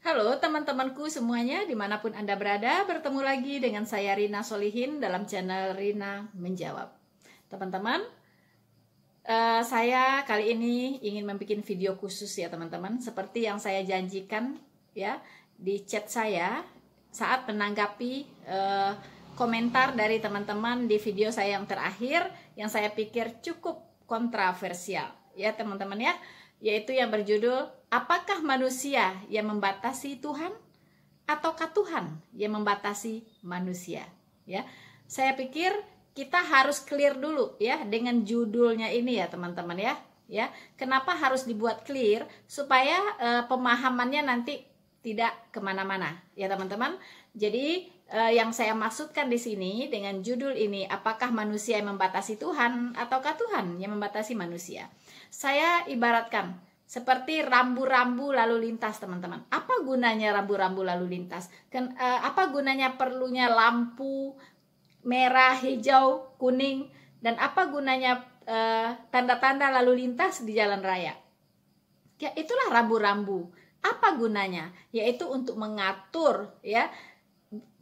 Halo teman-temanku semuanya, dimanapun Anda berada, bertemu lagi dengan saya Rina Solihin dalam channel Rina Menjawab. Teman-teman, saya kali ini ingin membuat video khusus ya teman-teman, seperti yang saya janjikan ya di chat saya saat menanggapi komentar dari teman-teman di video saya yang terakhir, yang saya pikir cukup kontroversial ya teman-teman ya, yaitu yang berjudul apakah manusia yang membatasi Tuhan ataukah Tuhan yang membatasi manusia ya. Saya pikir kita harus clear dulu ya dengan judulnya ini ya teman-teman ya. Ya, kenapa harus dibuat clear supaya pemahamannya nanti tidak kemana-mana ya teman-teman. Jadi yang saya maksudkan di sini dengan judul ini, apakah manusia yang membatasi Tuhan ataukah Tuhan yang membatasi manusia? Saya ibaratkan seperti rambu-rambu lalu lintas teman-teman. Apa gunanya rambu-rambu lalu lintas? Apa gunanya perlunya lampu merah, hijau, kuning, dan apa gunanya tanda-tanda lalu lintas di jalan raya? Ya, itulah rambu-rambu. Apa gunanya? Yaitu untuk mengatur ya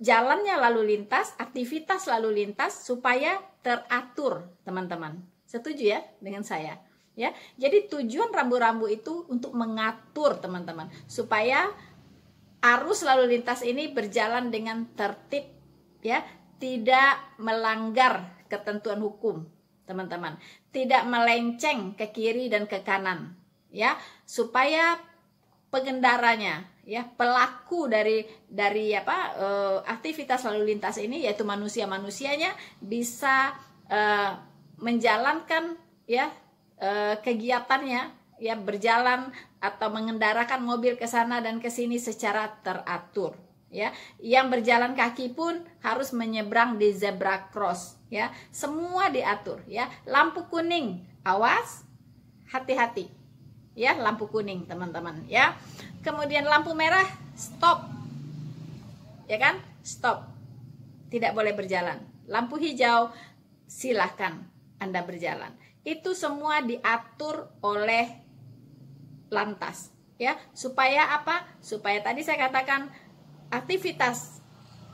jalannya lalu lintas, aktivitas lalu lintas supaya teratur, teman-teman. Setuju ya dengan saya? Ya, jadi tujuan rambu-rambu itu untuk mengatur teman-teman supaya arus lalu lintas ini berjalan dengan tertib ya, tidak melanggar ketentuan hukum teman-teman, tidak melenceng ke kiri dan ke kanan ya, supaya pengendaranya ya, pelaku dari aktivitas lalu lintas ini yaitu manusianya bisa menjalankan ya kegiatannya ya, berjalan atau mengendarakan mobil ke sana dan ke sini secara teratur ya. Yang berjalan kaki pun harus menyeberang di zebra cross ya, semua diatur ya. Lampu kuning, awas, hati-hati ya, lampu kuning teman-teman ya. Kemudian lampu merah, stop ya kan, stop, tidak boleh berjalan. Lampu hijau, silahkan Anda berjalan. Itu semua diatur oleh lantas ya, supaya apa? Supaya tadi saya katakan aktivitas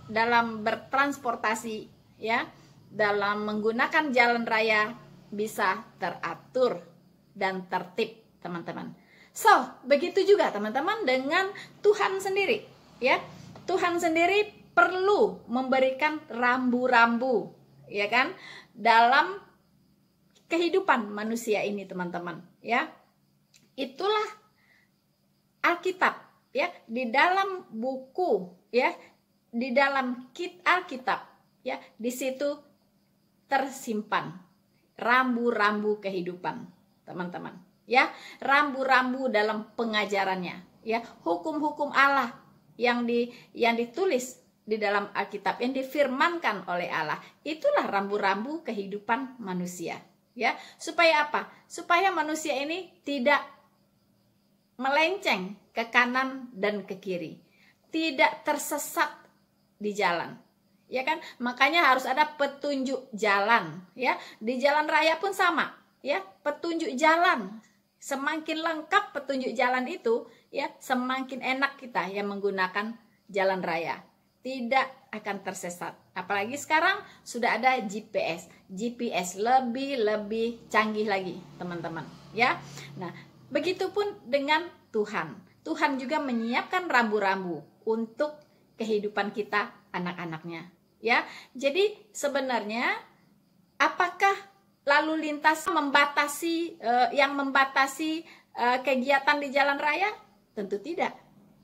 dalam bertransportasi ya, dalam menggunakan jalan raya bisa teratur dan tertib teman-teman. So, begitu juga teman-teman dengan Tuhan sendiri ya. Tuhan sendiri perlu memberikan rambu-rambu ya kan dalam kehidupan manusia ini teman-teman ya. Itulah Alkitab ya, di dalam buku ya, di dalam Alkitab ya, di situ tersimpan rambu-rambu kehidupan teman-teman ya, rambu-rambu dalam pengajarannya ya, hukum-hukum Allah yang ditulis di dalam Alkitab, yang difirmankan oleh Allah. Itulah rambu-rambu kehidupan manusia ya, supaya apa? Supaya manusia ini tidak melenceng ke kanan dan ke kiri, tidak tersesat di jalan ya kan. Makanya harus ada petunjuk jalan ya. Di jalan raya pun sama ya, petunjuk jalan. Semakin lengkap petunjuk jalan itu ya, semakin enak kita yang menggunakan jalan raya, tidak akan tersesat. Apalagi sekarang sudah ada GPS lebih canggih lagi teman-teman ya. Nah, begitupun dengan Tuhan. Tuhan juga menyiapkan rambu-rambu untuk kehidupan kita, anak-anaknya ya. Jadi sebenarnya apakah lalu lintas yang membatasi kegiatan di jalan raya? Tentu tidak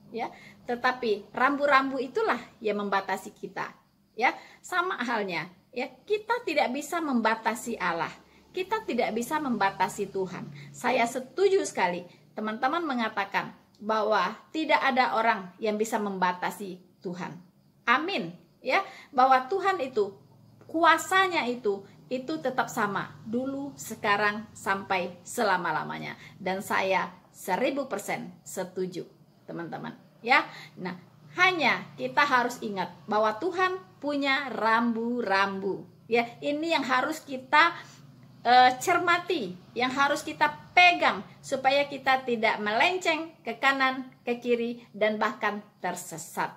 ya. Tetapi rambu-rambu itulah yang membatasi kita ya. Sama halnya ya, kita tidak bisa membatasi Allah, kita tidak bisa membatasi Tuhan. Saya setuju sekali teman-teman mengatakan bahwa tidak ada orang yang bisa membatasi Tuhan. Amin ya, bahwa Tuhan itu kuasanya itu tetap sama dulu, sekarang, sampai selama-lamanya. Dan saya 1000% setuju teman-teman ya. Nah, hanya kita harus ingat bahwa Tuhan punya rambu-rambu ya. Ini yang harus kita cermati, yang harus kita pegang supaya kita tidak melenceng ke kanan, ke kiri, dan bahkan tersesat.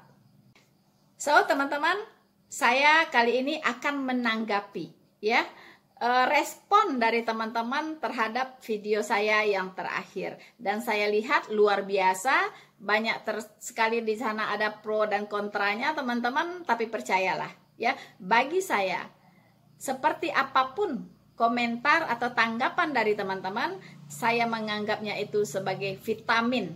So, teman-teman, saya kali ini akan menanggapi ya respon dari teman-teman terhadap video saya yang terakhir, dan saya lihat luar biasa banyak sekali di sana, ada pro dan kontranya teman-teman. Tapi percayalah ya, bagi saya seperti apapun komentar atau tanggapan dari teman-teman, saya menganggapnya itu sebagai vitamin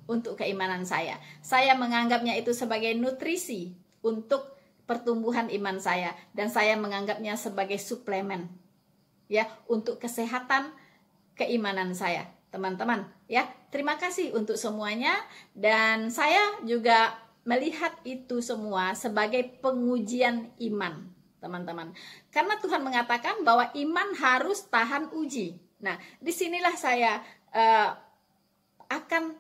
untuk keimanan saya. Saya menganggapnya itu sebagai nutrisi untuk pertumbuhan iman saya, dan saya menganggapnya sebagai suplemen ya untuk kesehatan keimanan saya, teman-teman ya. Terima kasih untuk semuanya, dan saya juga melihat itu semua sebagai pengujian iman, teman-teman, karena Tuhan mengatakan bahwa iman harus tahan uji. Nah, disinilah saya akan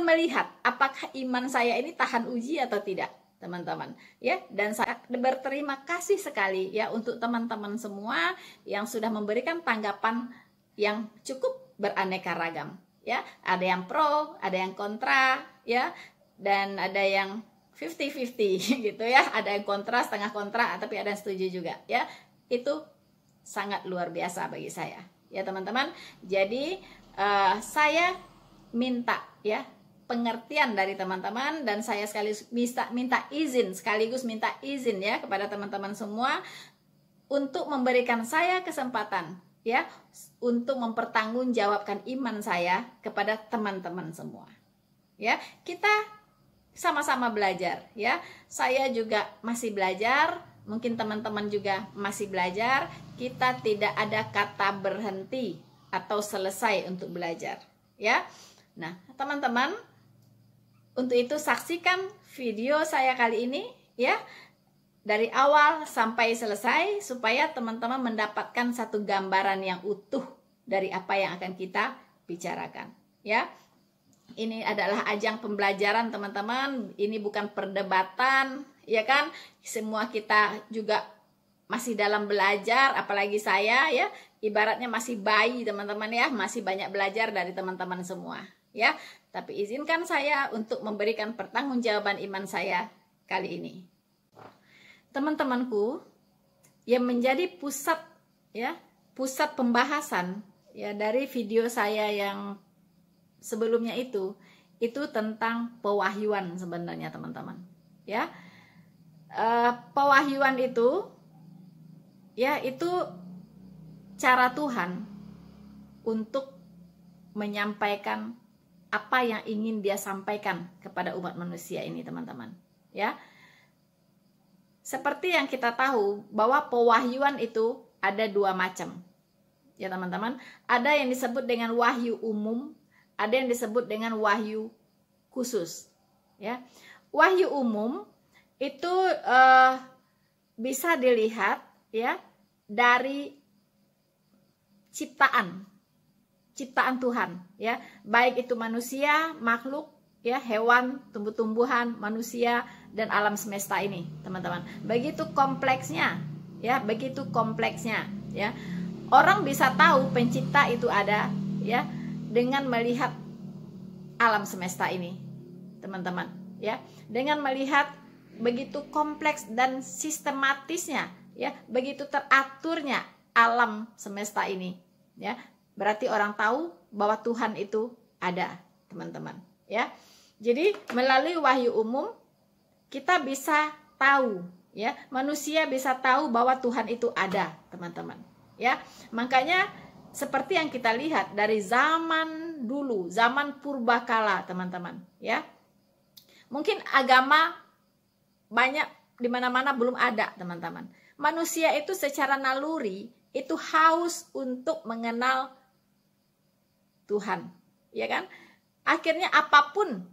melihat apakah iman saya ini tahan uji atau tidak, teman-teman ya. Dan saya berterima kasih sekali ya untuk teman-teman semua yang sudah memberikan tanggapan yang cukup beraneka ragam ya. Ada yang pro, ada yang kontra ya, dan ada yang 50-50 gitu ya. Ada yang kontra, setengah kontra, tapi ada yang setuju juga ya. Itu sangat luar biasa bagi saya ya, teman-teman. Jadi saya minta ya pengertian dari teman-teman, dan saya sekaligus sekaligus minta izin ya kepada teman-teman semua untuk memberikan saya kesempatan ya untuk mempertanggungjawabkan iman saya kepada teman-teman semua ya. Kita sama-sama belajar ya. Saya juga masih belajar, mungkin teman-teman juga masih belajar. Kita tidak ada kata berhenti atau selesai untuk belajar ya. Nah, teman-teman, untuk itu saksikan video saya kali ini ya dari awal sampai selesai, supaya teman-teman mendapatkan satu gambaran yang utuh dari apa yang akan kita bicarakan ya. Ini adalah ajang pembelajaran, teman-teman. Ini bukan perdebatan ya kan. Semua kita juga masih dalam belajar, apalagi saya ya, ibaratnya masih bayi, teman-teman ya, masih banyak belajar dari teman-teman semua ya. Tapi izinkan saya untuk memberikan pertanggungjawaban iman saya kali ini. Teman-temanku, yang menjadi pusat pembahasan ya dari video saya yang sebelumnya itu tentang pewahyuan sebenarnya, teman-teman ya. Pewahyuan itu ya, itu cara Tuhan untuk menyampaikan apa yang ingin Dia sampaikan kepada umat manusia ini, teman-teman ya. Seperti yang kita tahu bahwa pewahyuan itu ada dua macam ya, teman-teman. Ada yang disebut dengan wahyu umum, ada yang disebut dengan wahyu khusus ya. Wahyu umum itu bisa dilihat ya dari ciptaan Tuhan ya, baik itu manusia, makhluk ya, hewan, tumbuh-tumbuhan, manusia, dan alam semesta ini, teman-teman. Begitu kompleksnya ya, ya. Orang bisa tahu pencipta itu ada ya dengan melihat alam semesta ini, teman-teman ya. Dengan melihat begitu kompleks dan sistematisnya ya, begitu teraturnya alam semesta ini ya. Berarti orang tahu bahwa Tuhan itu ada, teman-teman ya. Jadi melalui wahyu umum kita bisa tahu ya, manusia bisa tahu bahwa Tuhan itu ada, teman-teman ya. Makanya seperti yang kita lihat dari zaman dulu, zaman purbakala, teman-teman ya. Mungkin agama banyak di mana-mana belum ada, teman-teman. Manusia itu secara naluri itu haus untuk mengenal Tuhan ya kan. Akhirnya apapun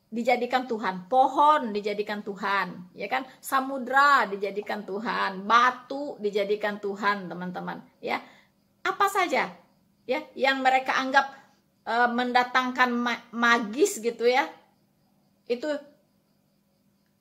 dijadikan Tuhan, pohon dijadikan Tuhan ya kan, samudra dijadikan Tuhan, batu dijadikan Tuhan, teman-teman ya. Apa saja ya yang mereka anggap mendatangkan magis gitu ya, itu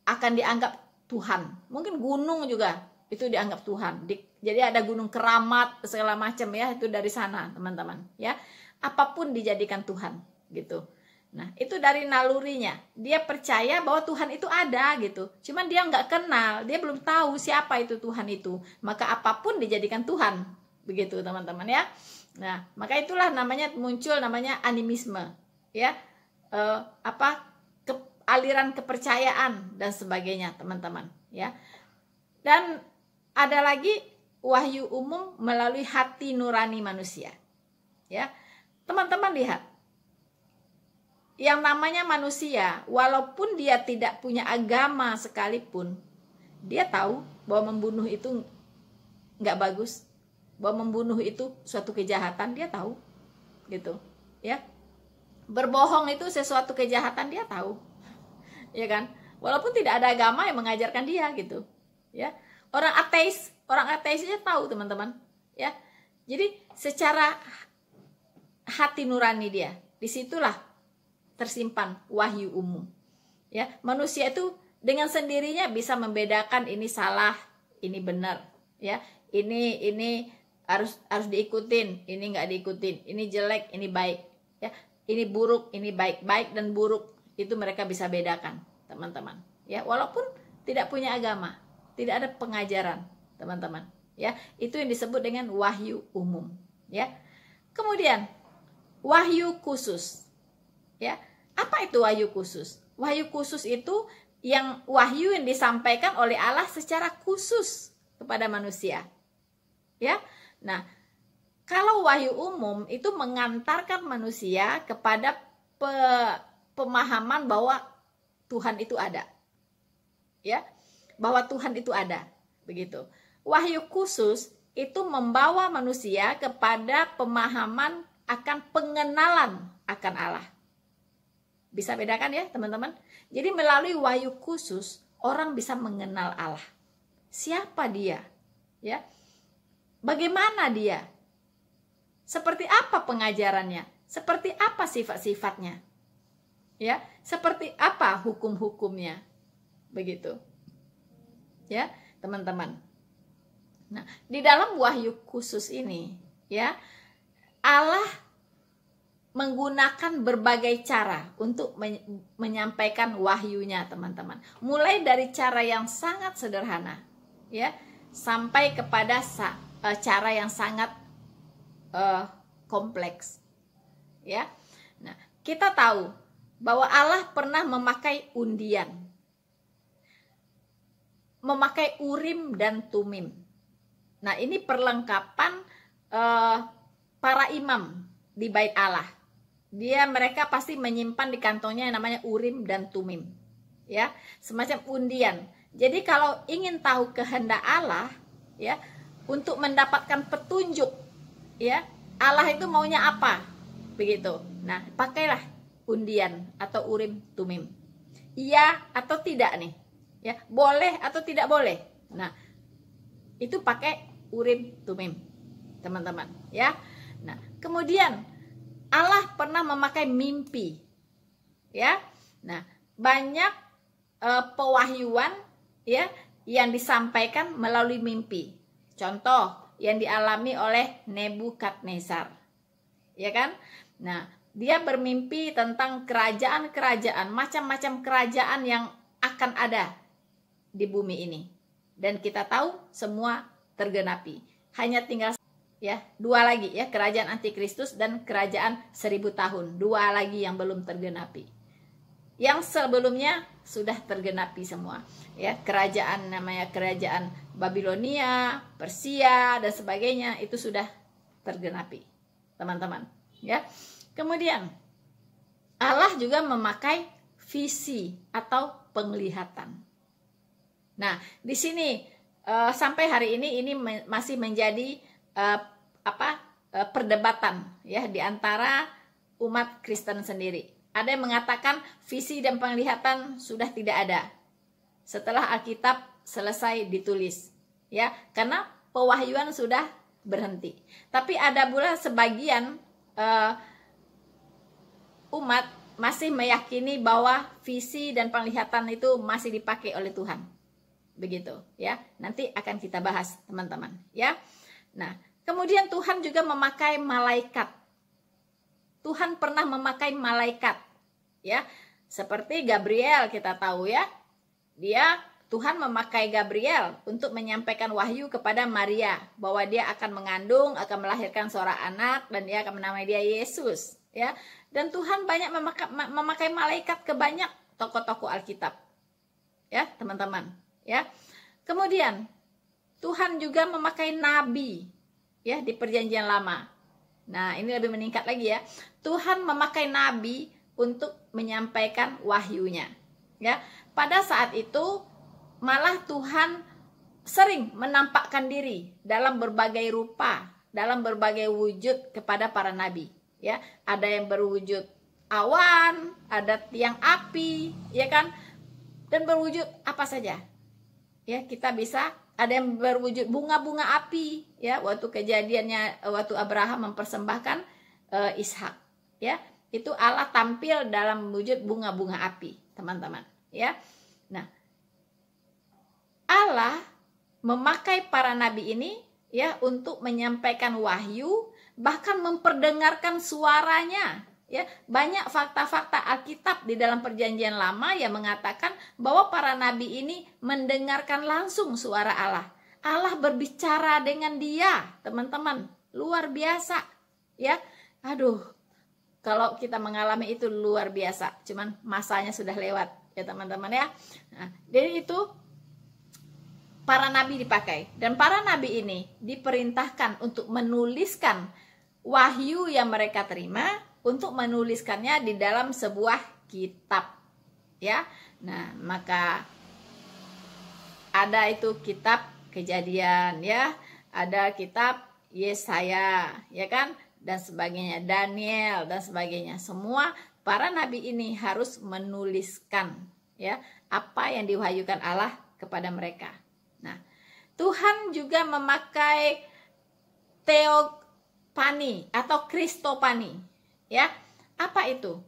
akan dianggap Tuhan. Mungkin gunung juga itu dianggap Tuhan, Jadi ada gunung keramat segala macam ya, itu dari sana teman-teman ya. Apapun dijadikan Tuhan gitu. Nah itu dari nalurinya, dia percaya bahwa Tuhan itu ada gitu. Cuman dia nggak kenal, dia belum tahu siapa itu Tuhan itu. Maka apapun dijadikan Tuhan, begitu teman-teman ya. Nah maka itulah namanya muncul namanya animisme ya, aliran kepercayaan dan sebagainya teman-teman ya. Dan ada lagi wahyu umum melalui hati nurani manusia ya. Teman-teman lihat, yang namanya manusia, walaupun dia tidak punya agama sekalipun, dia tahu bahwa membunuh itu nggak bagus, bahwa membunuh itu suatu kejahatan, dia tahu gitu ya. Berbohong itu sesuatu kejahatan, dia tahu ya kan, walaupun tidak ada agama yang mengajarkan dia gitu ya. Orang ateisnya tahu teman-teman ya. Jadi secara hati nurani dia, disitulah tersimpan wahyu umum ya. Manusia itu dengan sendirinya bisa membedakan ini salah, ini benar ya. Ini harus diikutin, ini nggak diikutin, ini jelek, ini baik ya, ini buruk, ini baik. Baik dan buruk itu mereka bisa bedakan teman-teman ya, walaupun tidak punya agama, tidak ada pengajaran teman-teman ya. Itu yang disebut dengan wahyu umum ya. Kemudian wahyu khusus ya. Apa itu wahyu khusus? Wahyu khusus itu wahyu yang disampaikan oleh Allah secara khusus kepada manusia ya. Nah kalau wahyu umum itu mengantarkan manusia kepada pemahaman bahwa Tuhan itu ada ya, bahwa Tuhan itu ada, begitu. Wahyu khusus itu membawa manusia kepada pemahaman akan pengenalan akan Allah. Bisa bedakan ya teman-teman. Jadi melalui wahyu khusus orang bisa mengenal Allah. Siapa dia ya, bagaimana dia, seperti apa pengajarannya, seperti apa sifat-sifatnya ya, seperti apa hukum-hukumnya, begitu ya teman-teman. Nah di dalam wahyu khusus ini ya, Allah menggunakan berbagai cara untuk menyampaikan wahyunya teman-teman. Mulai dari cara yang sangat sederhana ya, sampai kepada cara yang sangat kompleks ya. Nah kita tahu bahwa Allah pernah memakai undian, memakai urim dan tumim. Nah ini perlengkapan para imam di bait Allah. Mereka pasti menyimpan di kantongnya yang namanya urim dan tumim ya, semacam undian. Jadi kalau ingin tahu kehendak Allah ya, untuk mendapatkan petunjuk ya, Allah itu maunya apa, begitu. Nah pakailah undian atau urim tumim, iya atau tidak nih ya, boleh atau tidak boleh. Nah itu pakai urim tumim teman-teman ya. Nah kemudian Allah pernah memakai mimpi ya. Nah banyak pewahyuan ya yang disampaikan melalui mimpi. Contoh yang dialami oleh Nebukadnezar ya kan. Nah dia bermimpi tentang kerajaan-kerajaan, macam-macam kerajaan yang akan ada di bumi ini, dan kita tahu semua tergenapi. Hanya tinggal ya 2 lagi ya, kerajaan antikristus dan kerajaan 1000 tahun, 2 lagi yang belum tergenapi. Yang sebelumnya sudah tergenapi semua ya, kerajaan namanya kerajaan Babilonia, Persia dan sebagainya, itu sudah tergenapi teman-teman ya. Kemudian Allah juga memakai visi atau penglihatan. Nah di sini sampai hari ini masih menjadi perdebatan ya di antara umat Kristen sendiri. Ada yang mengatakan visi dan penglihatan sudah tidak ada setelah Alkitab selesai ditulis ya, karena pewahyuan sudah berhenti. Tapi ada pula sebagian umat masih meyakini bahwa visi dan penglihatan itu masih dipakai oleh Tuhan begitu ya. Nanti akan kita bahas teman-teman ya. Nah, kemudian Tuhan juga memakai malaikat. Tuhan pernah memakai malaikat ya. Seperti Gabriel kita tahu ya. Tuhan memakai Gabriel untuk menyampaikan wahyu kepada Maria bahwa dia akan mengandung, akan melahirkan seorang anak dan dia akan menamai dia Yesus ya. Dan Tuhan banyak memakai malaikat ke banyak tokoh-tokoh Alkitab. Ya, teman-teman, ya. Kemudian Tuhan juga memakai nabi ya di Perjanjian Lama. Nah, ini lebih meningkat lagi ya. Tuhan memakai nabi untuk menyampaikan wahyunya. Ya. Pada saat itu malah Tuhan sering menampakkan diri dalam berbagai rupa, dalam berbagai wujud kepada para nabi. Ya, ada yang berwujud awan, ada tiang api, ya kan? Dan berwujud apa saja. Ya, kita bisa ada yang berwujud bunga-bunga api, ya, waktu kejadiannya waktu Abraham mempersembahkan Ishak, ya. Itu Allah tampil dalam wujud bunga-bunga api, teman-teman, ya. Nah, Allah memakai para nabi ini ya untuk menyampaikan wahyu, bahkan memperdengarkan suaranya. Ya, banyak fakta-fakta Alkitab di dalam Perjanjian Lama yang mengatakan bahwa para nabi ini mendengarkan langsung suara Allah. Allah berbicara dengan dia, teman-teman. Luar biasa, ya. Aduh, kalau kita mengalami itu luar biasa. Cuman masanya sudah lewat, ya teman-teman ya. Nah, jadi itu para nabi dipakai, dan para nabi ini diperintahkan untuk menuliskan wahyu yang mereka terima, untuk menuliskannya di dalam sebuah kitab ya. Nah, maka ada itu kitab Kejadian ya, ada kitab Yesaya ya kan, dan sebagainya, Daniel dan sebagainya. Semua para nabi ini harus menuliskan ya apa yang diwahyukan Allah kepada mereka. Nah, Tuhan juga memakai teofani atau kristofani. Ya, apa itu?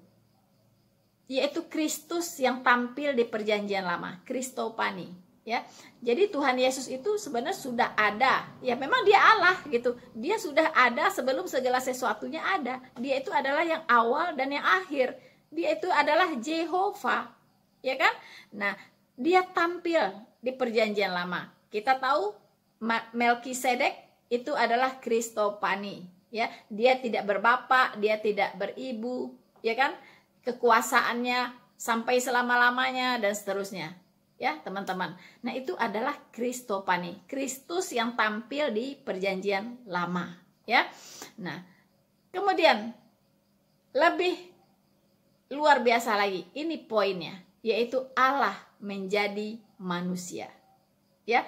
Yaitu Kristus yang tampil di Perjanjian Lama, kristofani. Ya, jadi Tuhan Yesus itu sebenarnya sudah ada. Ya, memang dia Allah gitu. Dia sudah ada sebelum segala sesuatunya ada. Dia itu adalah yang awal dan yang akhir. Dia itu adalah Jehovah. Ya kan? Nah, dia tampil di Perjanjian Lama. Kita tahu Melkisedek itu adalah kristofani, ya. Dia tidak berbapak, dia tidak beribu, ya kan? Kekuasaannya sampai selama-lamanya dan seterusnya. Ya, teman-teman. Nah, itu adalah kristofani, Kristus yang tampil di Perjanjian Lama, ya. Nah, kemudian lebih luar biasa lagi. Ini poinnya, yaitu Allah menjadi manusia. Ya,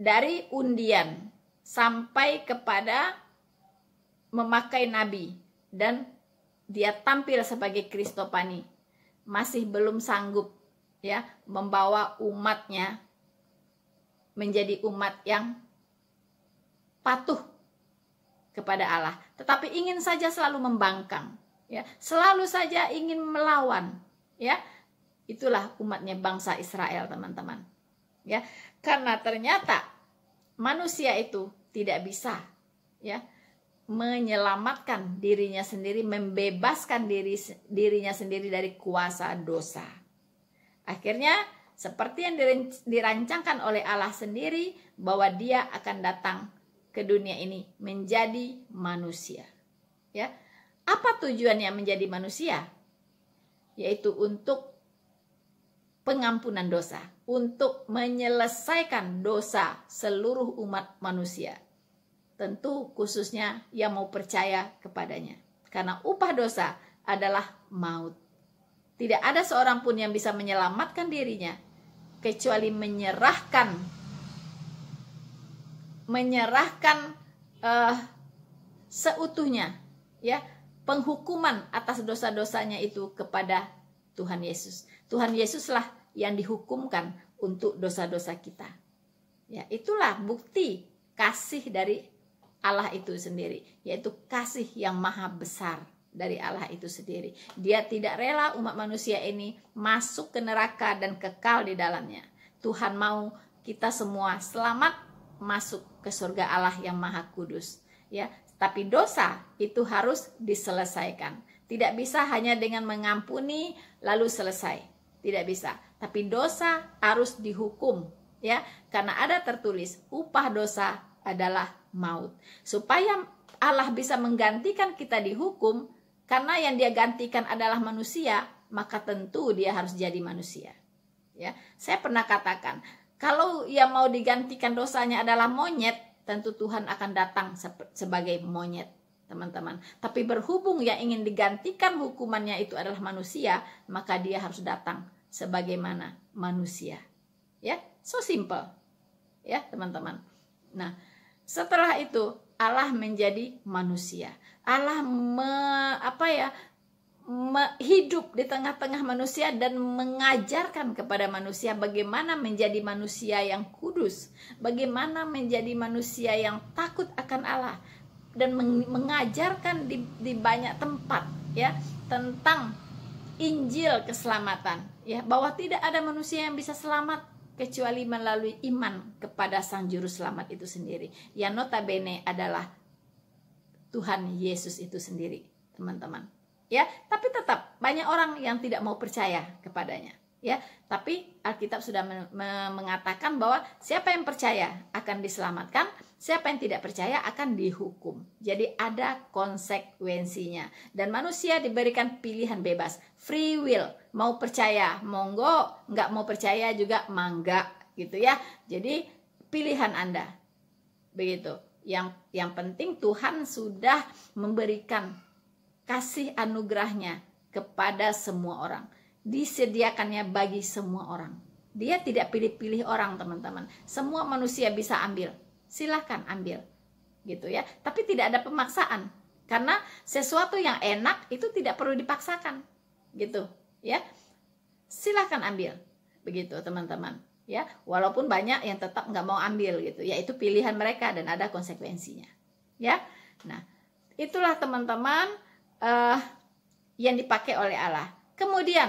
dari undian sampai kepada memakai nabi dan dia tampil sebagai kristofani, masih belum sanggup ya membawa umatnya menjadi umat yang patuh kepada Allah, tetapi ingin saja selalu membangkang ya, selalu saja ingin melawan ya. Itulah umatnya bangsa Israel, teman-teman. Ya, karena ternyata manusia itu tidak bisa ya menyelamatkan dirinya sendiri, membebaskan dirinya sendiri dari kuasa dosa. Akhirnya seperti yang dirancangkan oleh Allah sendiri, bahwa dia akan datang ke dunia ini menjadi manusia. Ya, apa tujuannya menjadi manusia? Yaitu untuk pengampunan dosa, untuk menyelesaikan dosa seluruh umat manusia. Tentu khususnya yang mau percaya kepadanya. Karena upah dosa adalah maut. Tidak ada seorang pun yang bisa menyelamatkan dirinya kecuali menyerahkan seutuhnya ya penghukuman atas dosa-dosanya itu kepada Tuhan Yesus. Tuhan Yesuslah yang dihukumkan untuk dosa-dosa kita. Ya, itulah bukti kasih dari Allah itu sendiri, yaitu kasih yang maha besar dari Allah itu sendiri. Dia tidak rela umat manusia ini masuk ke neraka dan kekal di dalamnya. Tuhan mau kita semua selamat masuk ke surga Allah yang Maha Kudus, ya. Tapi dosa itu harus diselesaikan. Tidak bisa hanya dengan mengampuni lalu selesai. Tidak bisa. Tapi dosa harus dihukum, ya. Karena ada tertulis, upah dosa adalah maut. Supaya Allah bisa menggantikan kita dihukum, karena yang dia gantikan adalah manusia, maka tentu dia harus jadi manusia. Ya, saya pernah katakan, kalau yang mau digantikan dosanya adalah monyet, tentu Tuhan akan datang sebagai monyet, teman-teman. Tapi berhubung yang ingin digantikan hukumannya itu adalah manusia, maka dia harus datang sebagaimana manusia. Ya, so simple. Ya, teman-teman. Nah, setelah itu Allah menjadi manusia. Allah hidup di tengah-tengah manusia dan mengajarkan kepada manusia bagaimana menjadi manusia yang kudus, bagaimana menjadi manusia yang takut akan Allah, dan mengajarkan di banyak tempat, ya, tentang Injil keselamatan, ya, bahwa tidak ada manusia yang bisa selamat kecuali melalui iman kepada Sang Juru Selamat itu sendiri, yang notabene adalah Tuhan Yesus itu sendiri, teman-teman. Ya, tapi tetap banyak orang yang tidak mau percaya kepadanya, ya. Tapi Alkitab sudah mengatakan bahwa siapa yang percaya akan diselamatkan, siapa yang tidak percaya akan dihukum. Jadi ada konsekuensinya, dan manusia diberikan pilihan bebas, free will, mau percaya monggo, nggak mau percaya juga mangga, gitu ya. Jadi pilihan Anda, begitu. Yang penting Tuhan sudah memberikan kasih anugerahnya kepada semua orang, disediakannya bagi semua orang. Dia tidak pilih-pilih orang, teman-teman. Semua manusia bisa ambil, silahkan ambil, gitu ya. Tapi tidak ada pemaksaan, karena sesuatu yang enak itu tidak perlu dipaksakan, gitu ya. Silahkan ambil, begitu teman-teman, ya. Walaupun banyak yang tetap nggak mau ambil, gitu ya. Itu pilihan mereka dan ada konsekuensinya, ya. Nah, itulah teman-teman yang dipakai oleh Allah. Kemudian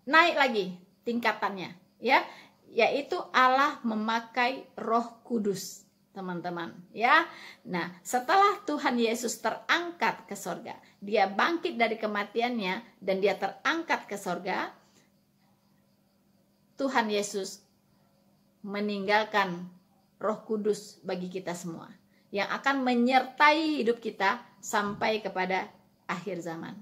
naik lagi tingkatannya, ya, yaitu Allah memakai Roh Kudus, teman-teman, ya. Nah, setelah Tuhan Yesus terangkat ke sorga, dia bangkit dari kematiannya dan dia terangkat ke sorga, Tuhan Yesus meninggalkan Roh Kudus bagi kita semua, yang akan menyertai hidup kita sampai kepada akhir zaman,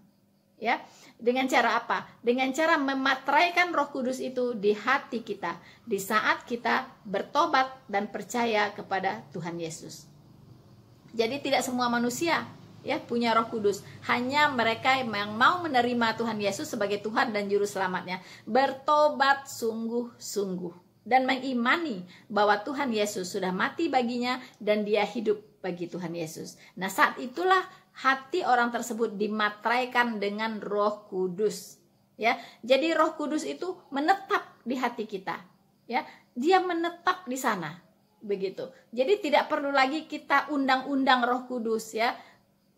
ya. Dengan cara apa? Dengan cara memateraikan Roh Kudus itu di hati kita di saat kita bertobat dan percaya kepada Tuhan Yesus. Jadi tidak semua manusia, ya, punya Roh Kudus. Hanya mereka yang mau menerima Tuhan Yesus sebagai Tuhan dan Juru Selamatnya, bertobat sungguh-sungguh dan mengimani bahwa Tuhan Yesus sudah mati baginya dan dia hidup bagi Tuhan Yesus. Nah, saat itulah hati orang tersebut dimateraikan dengan Roh Kudus, ya. Jadi Roh Kudus itu menetap di hati kita, ya. Dia menetap di sana, begitu. Jadi tidak perlu lagi kita undang-undang Roh Kudus, ya.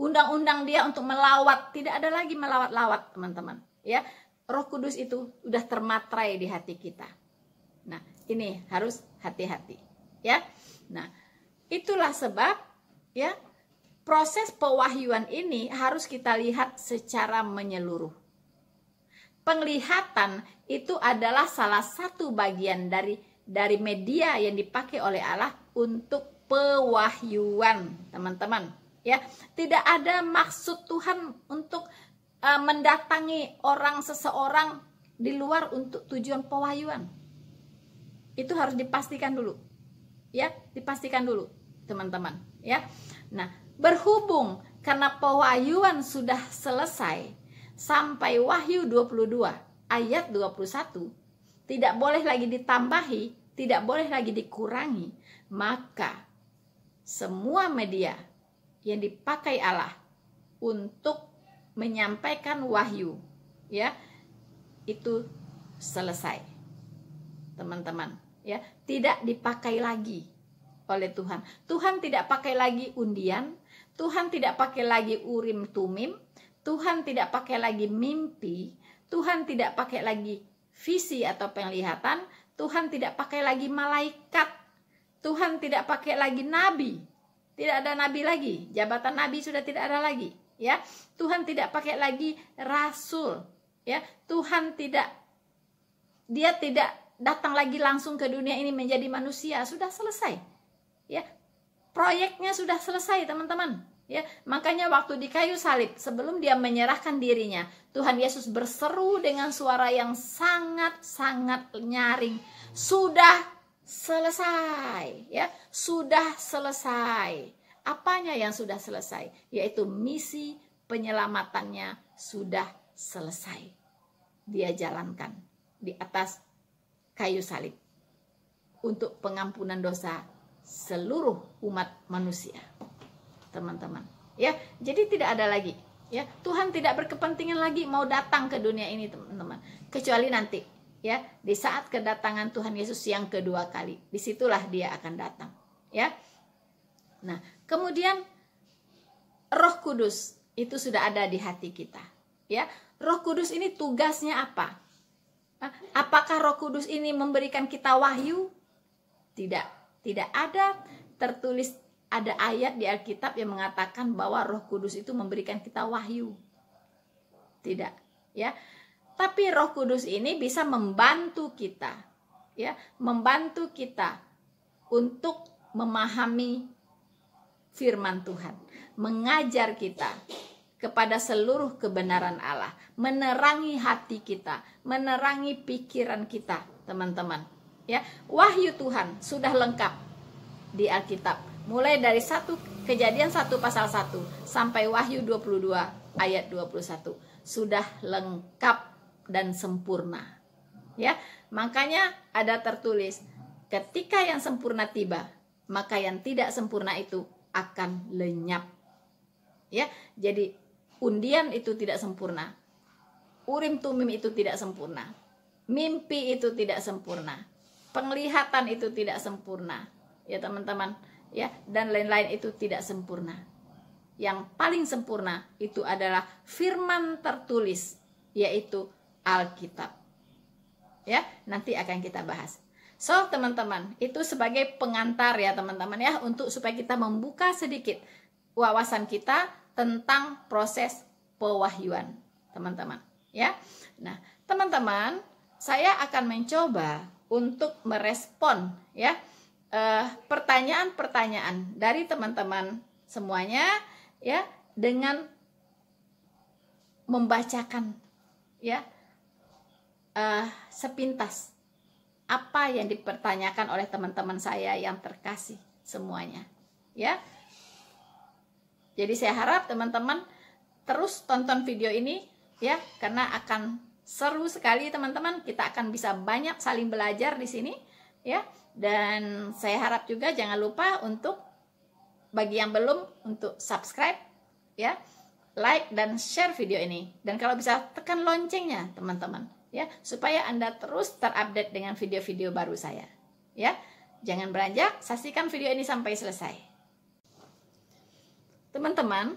Undang-undang dia untuk melawat, tidak ada lagi melawat-lawat, teman-teman, ya. Roh Kudus itu sudah termaterai di hati kita. Nah, ini harus hati-hati, ya. Nah, itulah sebab, ya, proses pewahyuan ini harus kita lihat secara menyeluruh. Penglihatan itu adalah salah satu bagian dari media yang dipakai oleh Allah untuk pewahyuan, teman-teman, ya. Tidak ada maksud Tuhan untuk mendatangi seseorang di luar untuk tujuan pewahyuan. Itu harus dipastikan dulu, ya, dipastikan dulu, teman-teman, ya. Nah, berhubung karena pewahyuan sudah selesai sampai Wahyu 22 ayat 21, tidak boleh lagi ditambahi, tidak boleh lagi dikurangi, maka semua media yang dipakai Allah untuk menyampaikan wahyu, ya, itu selesai, teman-teman, ya. Tidak dipakai lagi oleh Tuhan. Tuhan tidak pakai lagi undian, Tuhan tidak pakai lagi urim tumim, Tuhan tidak pakai lagi mimpi, Tuhan tidak pakai lagi visi atau penglihatan, Tuhan tidak pakai lagi malaikat, Tuhan tidak pakai lagi nabi, tidak ada nabi lagi, jabatan nabi sudah tidak ada lagi, ya. Tuhan tidak pakai lagi rasul, ya. Tuhan tidak, dia tidak datang lagi langsung ke dunia ini menjadi manusia, sudah selesai, ya. Proyeknya sudah selesai, teman-teman. Ya, makanya waktu di kayu salib, sebelum dia menyerahkan dirinya, Tuhan Yesus berseru dengan suara yang sangat-sangat nyaring, sudah selesai, ya, sudah selesai. Apanya yang sudah selesai? Yaitu misi penyelamatannya sudah selesai. Dia jalankan di atas kayu salib untuk pengampunan dosa seluruh umat manusia. Teman-teman, ya, jadi tidak ada lagi, ya, Tuhan tidak berkepentingan lagi mau datang ke dunia ini, teman-teman, kecuali nanti, ya, di saat kedatangan Tuhan Yesus yang kedua kali, disitulah dia akan datang, ya. Nah, kemudian Roh Kudus itu sudah ada di hati kita, ya. Roh Kudus ini tugasnya apa? Apakah Roh Kudus ini memberikan kita wahyu? Tidak ada tertulis. Ada ayat di Alkitab yang mengatakan bahwa Roh Kudus itu memberikan kita wahyu. Tidak, ya. Tapi Roh Kudus ini bisa membantu kita, ya, membantu kita untuk memahami firman Tuhan, mengajar kita kepada seluruh kebenaran Allah, menerangi hati kita, menerangi pikiran kita, teman-teman. Ya, wahyu Tuhan sudah lengkap di Alkitab. Mulai dari Kejadian 1 pasal 1 sampai Wahyu 22 ayat 21 sudah lengkap dan sempurna. Ya, makanya ada tertulis, ketika yang sempurna tiba, maka yang tidak sempurna itu akan lenyap. Ya, jadi undian itu tidak sempurna. Urim Tumim itu tidak sempurna. Mimpi itu tidak sempurna. Penglihatan itu tidak sempurna. Ya, teman-teman. Ya, dan lain-lain itu tidak sempurna. Yang paling sempurna itu adalah firman tertulis, yaitu Alkitab. Ya, nanti akan kita bahas. So, teman-teman, itu sebagai pengantar ya, teman-teman, ya, untuk supaya kita membuka sedikit wawasan kita tentang proses pewahyuan, teman-teman, ya. Nah, teman-teman, saya akan mencoba untuk merespon, ya, pertanyaan-pertanyaan dari teman-teman semuanya, ya, dengan membacakan, ya, sepintas apa yang dipertanyakan oleh teman-teman saya yang terkasih semuanya, ya. Jadi saya harap teman-teman terus tonton video ini, ya, karena akan seru sekali, teman-teman. Kita akan bisa banyak saling belajar di sini, ya. Dan saya harap juga jangan lupa untuk bagi yang belum untuk subscribe, ya, like dan share video ini. Dan kalau bisa tekan loncengnya, teman-teman, ya, supaya Anda terus terupdate dengan video-video baru saya, ya. Jangan beranjak, saksikan video ini sampai selesai. Teman-teman,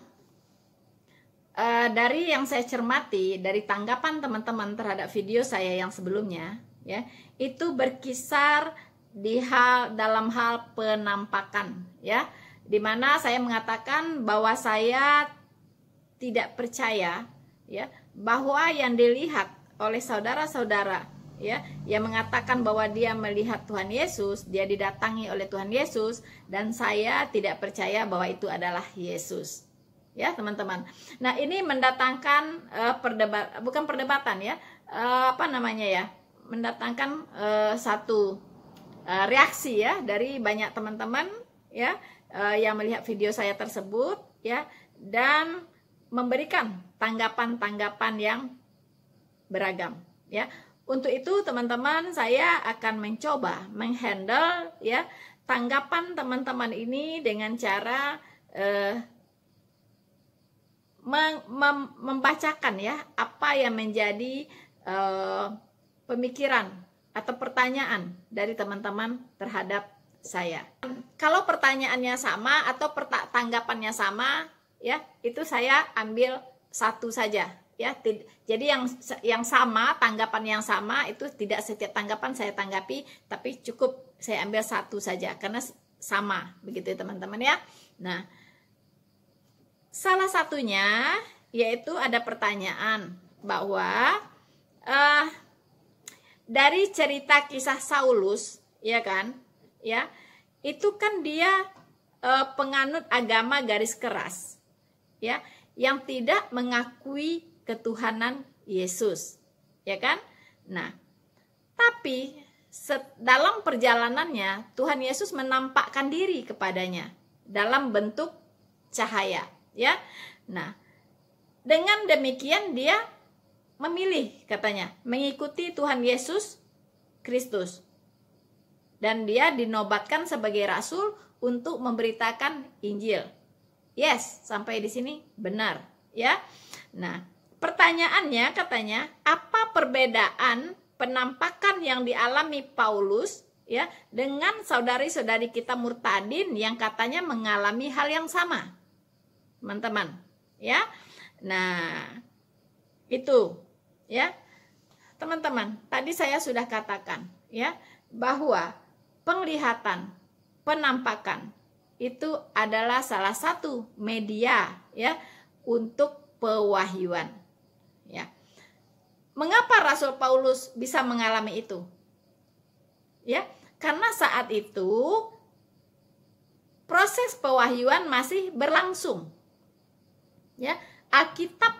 dari yang saya cermati, dari tanggapan teman-teman terhadap video saya yang sebelumnya, ya, itu berkisar dalam hal penampakan, ya, dimana saya mengatakan bahwa saya tidak percaya, ya, bahwa yang dilihat oleh saudara-saudara, ya, yang mengatakan bahwa dia melihat Tuhan Yesus, dia didatangi oleh Tuhan Yesus, dan saya tidak percaya bahwa itu adalah Yesus, ya, teman-teman. Nah, ini mendatangkan bukan perdebatan, ya, mendatangkan satu reaksi, ya, dari banyak teman-teman, ya, yang melihat video saya tersebut, ya, dan memberikan tanggapan-tanggapan yang beragam, ya. Untuk itu, teman-teman, saya akan mencoba menghandle, ya, tanggapan teman-teman ini dengan cara membacakan, ya, apa yang menjadi pemikiran atau pertanyaan dari teman-teman terhadap saya. Kalau pertanyaannya sama atau tanggapannya sama, ya, itu saya ambil satu saja, ya. Jadi yang sama, tanggapan yang sama itu tidak setiap tanggapan saya tanggapi, tapi cukup saya ambil satu saja karena sama, begitu ya teman-teman ya. Nah, salah satunya yaitu ada pertanyaan bahwa dari cerita kisah Saulus, ya kan, ya, itu kan dia penganut agama garis keras, ya, yang tidak mengakui ketuhanan Yesus, ya kan. Nah, tapi dalam perjalanannya Tuhan Yesus menampakkan diri kepadanya dalam bentuk cahaya, ya. Nah, dengan demikian dia memilih, katanya, mengikuti Tuhan Yesus Kristus. Dan dia dinobatkan sebagai rasul untuk memberitakan Injil. Yes, sampai di sini benar, ya. Nah, pertanyaannya katanya, apa perbedaan penampakan yang dialami Paulus, ya, dengan saudari-saudari kita murtadin yang katanya mengalami hal yang sama, teman-teman, ya. Nah, itu, ya, teman-teman, tadi saya sudah katakan, ya, bahwa penglihatan, penampakan itu adalah salah satu media, ya, untuk pewahyuan, ya. Mengapa Rasul Paulus bisa mengalami itu? Ya, karena saat itu proses pewahyuan masih berlangsung, ya. Alkitab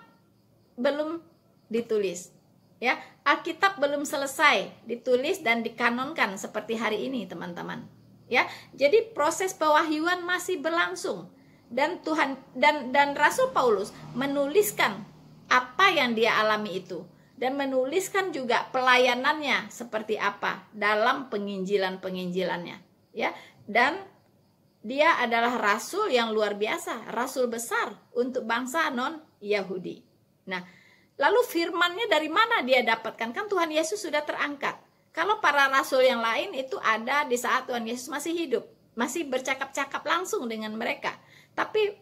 belum ditulis, ya. Alkitab belum selesai ditulis dan dikanonkan seperti hari ini, teman-teman, ya. Jadi proses pewahyuan masih berlangsung dan Tuhan dan Rasul Paulus menuliskan apa yang dia alami itu dan menuliskan juga pelayanannya seperti apa dalam penginjilannya, ya. Dan dia adalah rasul yang luar biasa, rasul besar untuk bangsa non-Yahudi. Nah, lalu firmannya dari mana dia dapatkan? Kan Tuhan Yesus sudah terangkat. Kalau para rasul yang lain itu ada di saat Tuhan Yesus masih hidup, masih bercakap-cakap langsung dengan mereka. Tapi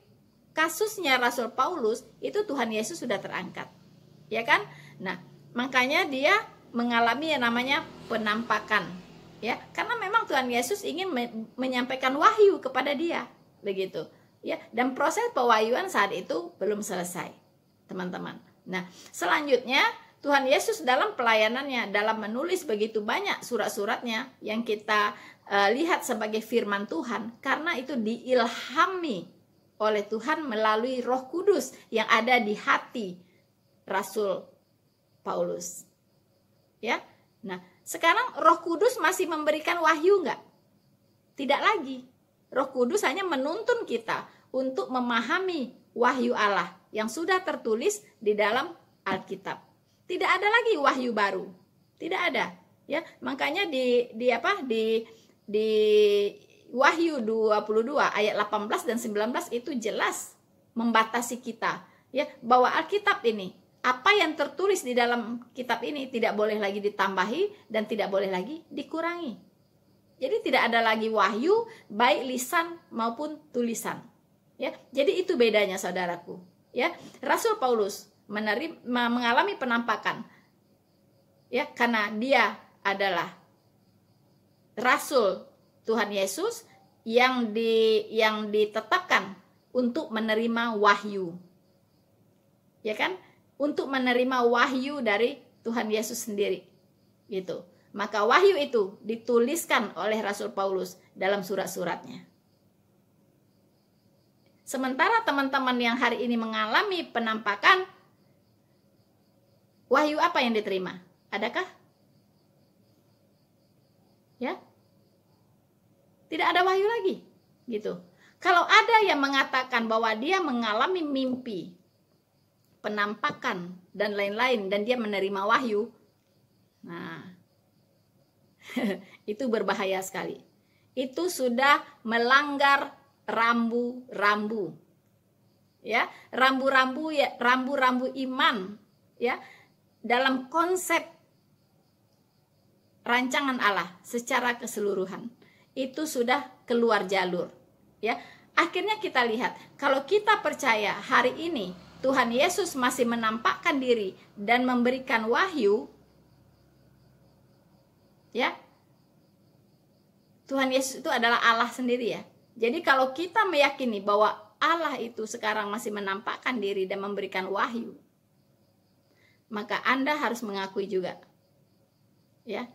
kasusnya Rasul Paulus itu Tuhan Yesus sudah terangkat, ya kan? Nah, makanya dia mengalami yang namanya penampakan, ya, karena memang Tuhan Yesus ingin menyampaikan wahyu kepada dia, begitu, ya. Dan proses pewahyuan saat itu belum selesai, teman-teman. Nah, selanjutnya Tuhan Yesus dalam pelayanannya, dalam menulis begitu banyak surat-suratnya yang kita lihat sebagai firman Tuhan, karena itu diilhami oleh Tuhan melalui Roh Kudus yang ada di hati Rasul Paulus, ya. Nah, sekarang Roh Kudus masih memberikan wahyu enggak? Tidak lagi. Roh Kudus hanya menuntun kita untuk memahami wahyu Allah yang sudah tertulis di dalam Alkitab. Tidak ada lagi wahyu baru. Tidak ada, ya. Makanya di Wahyu 22 ayat 18 dan 19 itu jelas membatasi kita, ya, bahwa Alkitab ini, apa yang tertulis di dalam kitab ini tidak boleh lagi ditambahi dan tidak boleh lagi dikurangi. Jadi tidak ada lagi wahyu baik lisan maupun tulisan, ya. Jadi itu bedanya, saudaraku, ya. Rasul Paulus mengalami penampakan, ya, karena dia adalah rasul Tuhan Yesus yang ditetapkan untuk menerima wahyu, ya kan, untuk menerima wahyu dari Tuhan Yesus sendiri, gitu. Maka wahyu itu dituliskan oleh Rasul Paulus dalam surat-suratnya. Sementara teman-teman yang hari ini mengalami penampakan, wahyu apa yang diterima? Adakah? Ya? Tidak ada wahyu lagi, gitu. Kalau ada yang mengatakan bahwa dia mengalami mimpi, penampakan dan lain-lain dan dia menerima wahyu, nah, itu berbahaya sekali. Itu sudah melanggar rambu-rambu, ya, rambu-rambu, ya, rambu-rambu iman, ya, dalam konsep rancangan Allah secara keseluruhan. Itu sudah keluar jalur, ya. Akhirnya kita lihat, kalau kita percaya hari ini Tuhan Yesus masih menampakkan diri dan memberikan wahyu, ya, Tuhan Yesus itu adalah Allah sendiri ya. Jadi kalau kita meyakini bahwa Allah itu sekarang masih menampakkan diri dan memberikan wahyu, maka Anda harus mengakui juga, ya,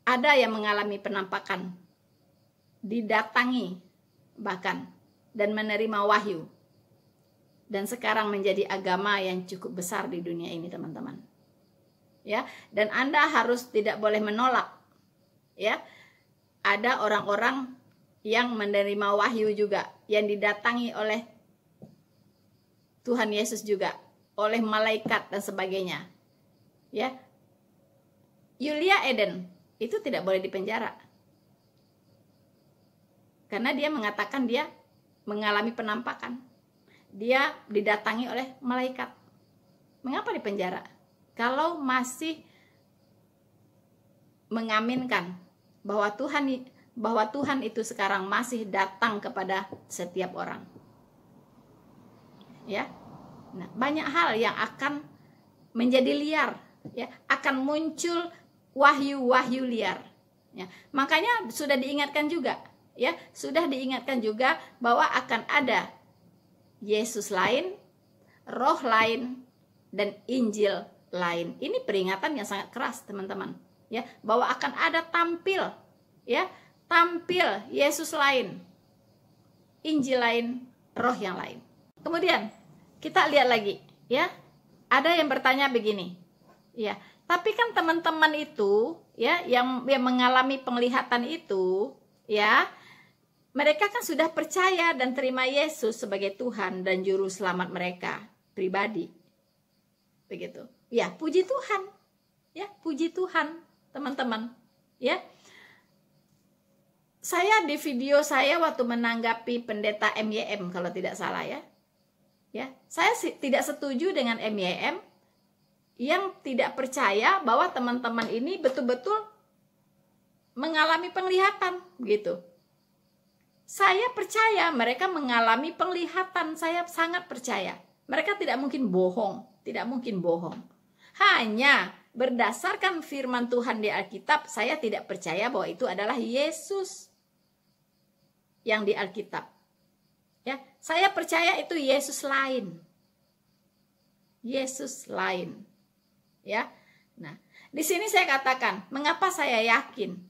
ada yang mengalami penampakan, didatangi bahkan, dan menerima wahyu, dan sekarang menjadi agama yang cukup besar di dunia ini, teman-teman. Ya, dan Anda harus tidak boleh menolak. Ya, ada orang-orang yang menerima wahyu juga, yang didatangi oleh Tuhan Yesus juga, oleh malaikat dan sebagainya. Ya, Yulia Eden itu tidak boleh dipenjara, karena dia mengatakan dia mengalami penampakan. Dia didatangi oleh malaikat. Mengapa dipenjara? Kalau masih mengaminkan bahwa Tuhan itu sekarang masih datang kepada setiap orang. Ya. Nah, banyak hal yang akan menjadi liar, ya, akan muncul wahyu-wahyu liar. Ya. Makanya sudah diingatkan juga, ya, sudah diingatkan juga bahwa akan ada Yesus lain, roh lain, dan Injil lain. Ini peringatan yang sangat keras, teman-teman. Ya, bahwa akan ada tampil Yesus lain, Injil lain, roh yang lain. Kemudian kita lihat lagi, ya. Ada yang bertanya begini, ya. Tapi kan teman-teman itu, ya, yang mengalami penglihatan itu, ya, mereka kan sudah percaya dan terima Yesus sebagai Tuhan dan Juru Selamat mereka pribadi. Begitu. Ya, puji Tuhan. Ya, puji Tuhan, teman-teman. Ya. Saya di video saya waktu menanggapi pendeta MYM kalau tidak salah ya. Ya, saya tidak setuju dengan MYM yang tidak percaya bahwa teman-teman ini betul-betul mengalami penglihatan, begitu. Saya percaya mereka mengalami penglihatan, saya sangat percaya. Mereka tidak mungkin bohong, tidak mungkin bohong. Hanya berdasarkan firman Tuhan di Alkitab, saya tidak percaya bahwa itu adalah Yesus yang di Alkitab. Ya, saya percaya itu Yesus lain. Yesus lain. Ya. Nah, di sini saya katakan, mengapa saya yakin?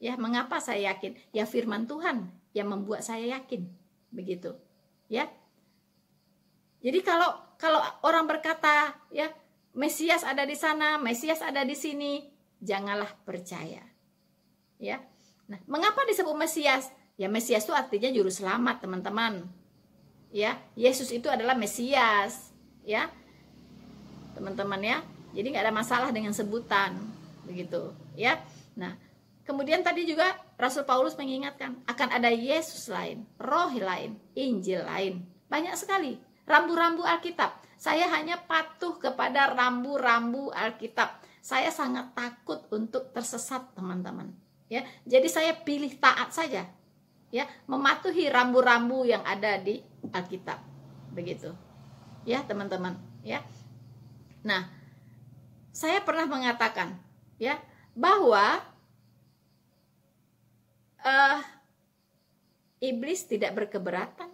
Ya, mengapa saya yakin? Ya, firman Tuhan yang membuat saya yakin, begitu, ya. Jadi kalau orang berkata, ya, Mesias ada di sana, Mesias ada di sini, janganlah percaya, ya. Nah, mengapa disebut Mesias? Ya, Mesias itu artinya juru selamat, teman-teman. Ya, Yesus itu adalah Mesias, ya, teman-teman ya. Jadi nggak ada masalah dengan sebutan, begitu, ya. Nah, kemudian tadi juga Rasul Paulus mengingatkan akan ada Yesus lain, roh lain, Injil lain. Banyak sekali rambu-rambu Alkitab. Saya hanya patuh kepada rambu-rambu Alkitab. Saya sangat takut untuk tersesat, teman-teman. Ya, jadi saya pilih taat saja. Ya, mematuhi rambu-rambu yang ada di Alkitab. Begitu. Ya, teman-teman, ya. Nah, saya pernah mengatakan, ya, bahwa iblis tidak berkeberatan,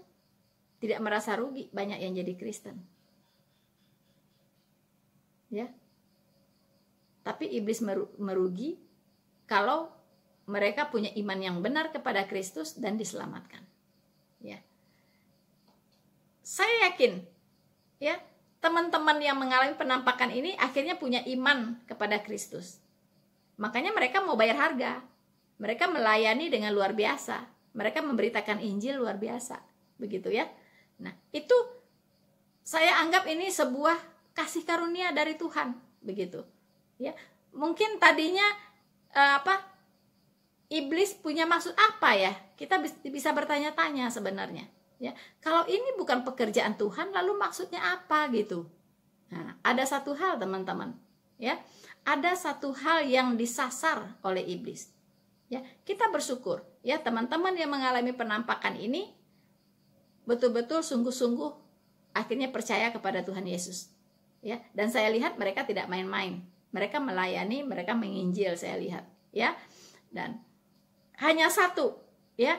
tidak merasa rugi banyak yang jadi Kristen, ya. Tapi iblis merugi kalau mereka punya iman yang benar kepada Kristus dan diselamatkan, ya. Saya yakin, ya, teman-teman yang mengalami penampakan ini akhirnya punya iman kepada Kristus. Makanya mereka mau bayar harga. Mereka melayani dengan luar biasa. Mereka memberitakan Injil luar biasa. Begitu ya. Nah, itu saya anggap ini sebuah kasih karunia dari Tuhan. Begitu. Ya. Mungkin tadinya iblis punya maksud apa ya? Kita bisa bertanya-tanya sebenarnya. Ya. Kalau ini bukan pekerjaan Tuhan, lalu maksudnya apa gitu? Nah, ada satu hal, teman-teman. Ya. Ada satu hal yang disasar oleh iblis. Ya, kita bersyukur, ya, teman-teman yang mengalami penampakan ini betul-betul sungguh-sungguh akhirnya percaya kepada Tuhan Yesus. Ya, dan saya lihat mereka tidak main-main. Mereka melayani, mereka menginjil, saya lihat, ya. Dan hanya satu, ya,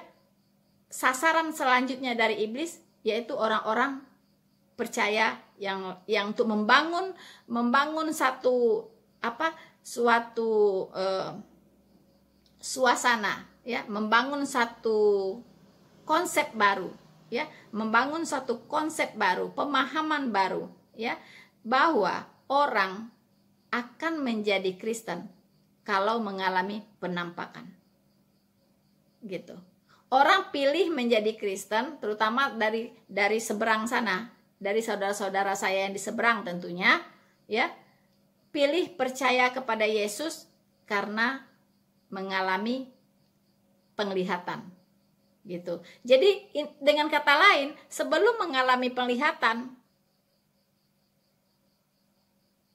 sasaran selanjutnya dari iblis, yaitu orang-orang percaya yang untuk membangun suatu suasana, ya, membangun satu konsep baru, ya, membangun satu konsep baru, pemahaman baru, ya, bahwa orang akan menjadi Kristen kalau mengalami penampakan, gitu. Orang pilih menjadi Kristen, terutama dari seberang sana, dari saudara-saudara saya yang di seberang tentunya, ya, pilih percaya kepada Yesus karena mengalami penglihatan, gitu. Jadi dengan kata lain, sebelum mengalami penglihatan,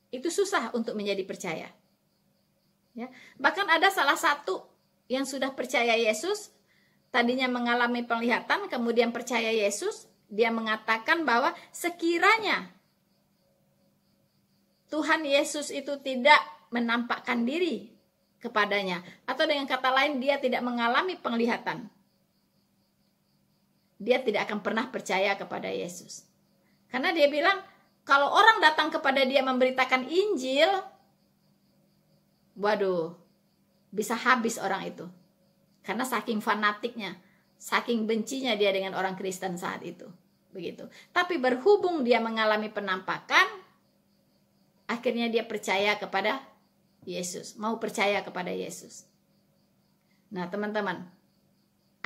itu susah untuk menjadi percaya. Ya, bahkan ada salah satu yang sudah percaya Yesus, tadinya mengalami penglihatan, kemudian percaya Yesus, dia mengatakan bahwa sekiranya Tuhan Yesus itu tidak menampakkan diri kepadanya, atau dengan kata lain dia tidak mengalami penglihatan, dia tidak akan pernah percaya kepada Yesus. Karena dia bilang, kalau orang datang kepada dia memberitakan Injil, waduh, bisa habis orang itu. Karena saking fanatiknya, saking bencinya dia dengan orang Kristen saat itu. Begitu. Tapi berhubung dia mengalami penampakan, akhirnya dia percaya kepada Yesus. Mau percaya kepada Yesus. Nah, teman-teman,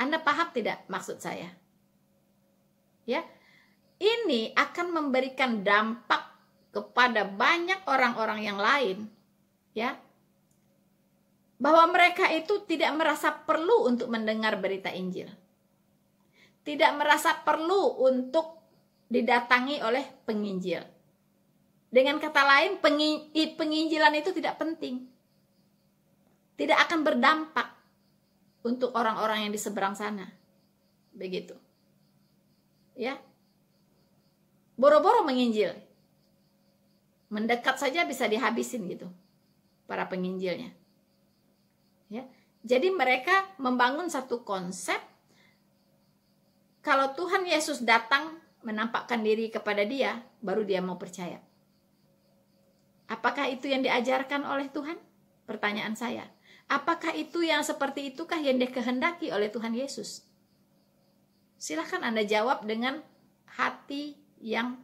Anda paham tidak maksud saya? Ya, ini akan memberikan dampak kepada banyak orang-orang yang lain, ya, bahwa mereka itu tidak merasa perlu untuk mendengar berita Injil, tidak merasa perlu untuk didatangi oleh penginjil. Dengan kata lain, penginjilan itu tidak penting, tidak akan berdampak untuk orang-orang yang di seberang sana, begitu, ya. Boro-boro menginjil, mendekat saja bisa dihabisin gitu para penginjilnya, ya. Jadi mereka membangun satu konsep, kalau Tuhan Yesus datang menampakkan diri kepada dia, baru dia mau percaya. Apakah itu yang diajarkan oleh Tuhan? Pertanyaan saya. Apakah itu yang seperti itukah yang dikehendaki oleh Tuhan Yesus? Silahkan Anda jawab dengan hati yang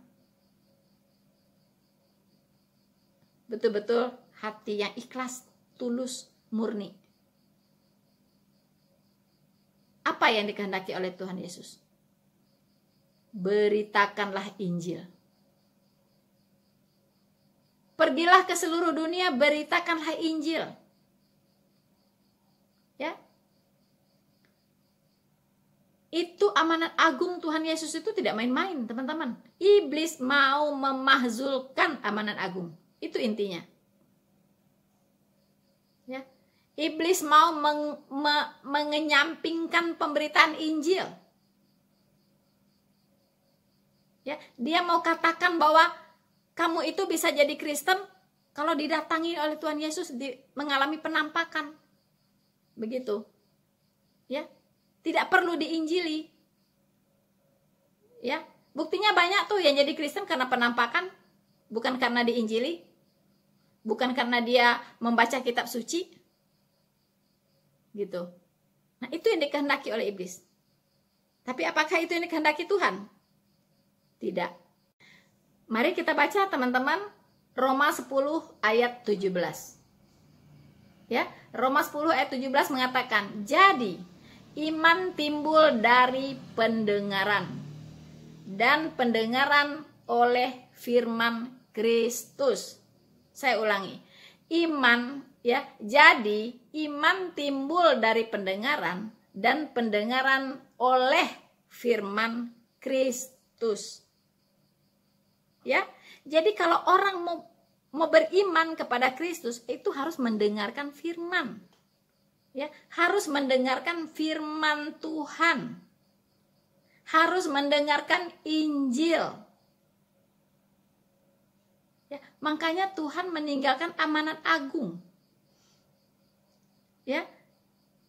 betul-betul hati yang ikhlas, tulus, murni. Apa yang dikehendaki oleh Tuhan Yesus? Beritakanlah Injil. Pergilah ke seluruh dunia, beritakanlah Injil. Ya. Itu amanat agung Tuhan Yesus, itu tidak main-main, teman-teman. Iblis mau memahzulkan amanat agung. Itu intinya. Ya. Iblis mau mengenyampingkan pemberitaan Injil. Ya, dia mau katakan bahwa kamu itu bisa jadi Kristen kalau didatangi oleh Tuhan Yesus, mengalami penampakan. Begitu. Ya. Tidak perlu diinjili. Ya, buktinya banyak tuh yang jadi Kristen karena penampakan, bukan karena diinjili, bukan karena dia membaca kitab suci. Gitu. Nah, itu yang dikehendaki oleh iblis. Tapi apakah itu yang dikehendaki Tuhan? Tidak. Mari kita baca, teman-teman, Roma 10 ayat 17. Ya, Roma 10 ayat 17 mengatakan, jadi iman timbul dari pendengaran, dan pendengaran oleh firman Kristus. Saya ulangi, iman, ya, jadi iman timbul dari pendengaran, dan pendengaran oleh firman Kristus. Ya, jadi kalau orang mau beriman kepada Kristus, itu harus mendengarkan firman. Ya, harus mendengarkan firman Tuhan. Harus mendengarkan Injil. Ya, makanya Tuhan meninggalkan amanat agung. Ya,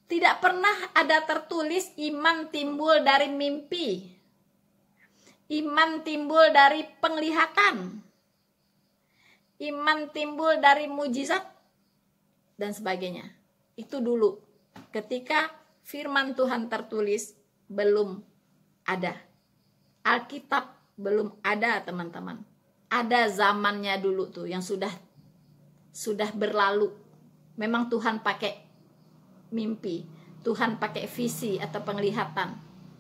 tidak pernah ada tertulis iman timbul dari mimpi, iman timbul dari penglihatan, iman timbul dari mujizat, dan sebagainya. Itu dulu, ketika firman Tuhan tertulis belum ada. Alkitab belum ada, teman-teman. Ada zamannya dulu tuh yang sudah berlalu. Memang Tuhan pakai mimpi, Tuhan pakai visi atau penglihatan,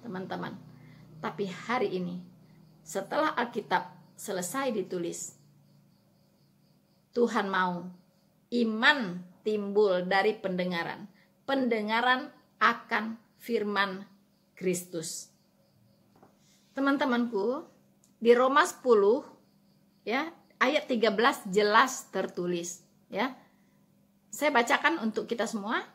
teman-teman. Tapi hari ini, setelah Alkitab selesai ditulis, Tuhan mau iman timbul dari pendengaran, pendengaran akan firman Kristus. Teman-temanku, di Roma 10 ya, ayat 13 jelas tertulis, ya. Saya bacakan untuk kita semua.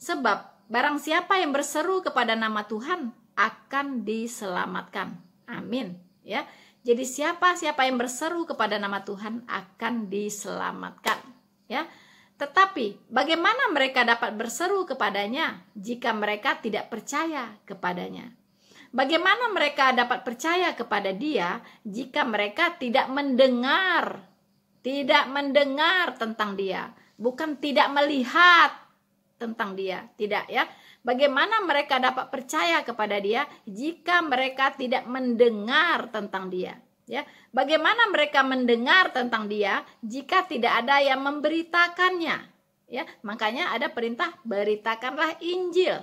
Sebab barang siapa yang berseru kepada nama Tuhan akan diselamatkan. Amin, ya. Jadi siapa yang berseru kepada nama Tuhan akan diselamatkan, ya. Tetapi bagaimana mereka dapat berseru kepadanya jika mereka tidak percaya kepadanya? Bagaimana mereka dapat percaya kepada Dia jika mereka tidak mendengar tentang Dia, bukan tidak melihat tentang Dia, tidak, ya. Bagaimana mereka dapat percaya kepada Dia jika mereka tidak mendengar tentang Dia, ya. Bagaimana mereka mendengar tentang Dia jika tidak ada yang memberitakannya, ya. Makanya ada perintah beritakanlah Injil,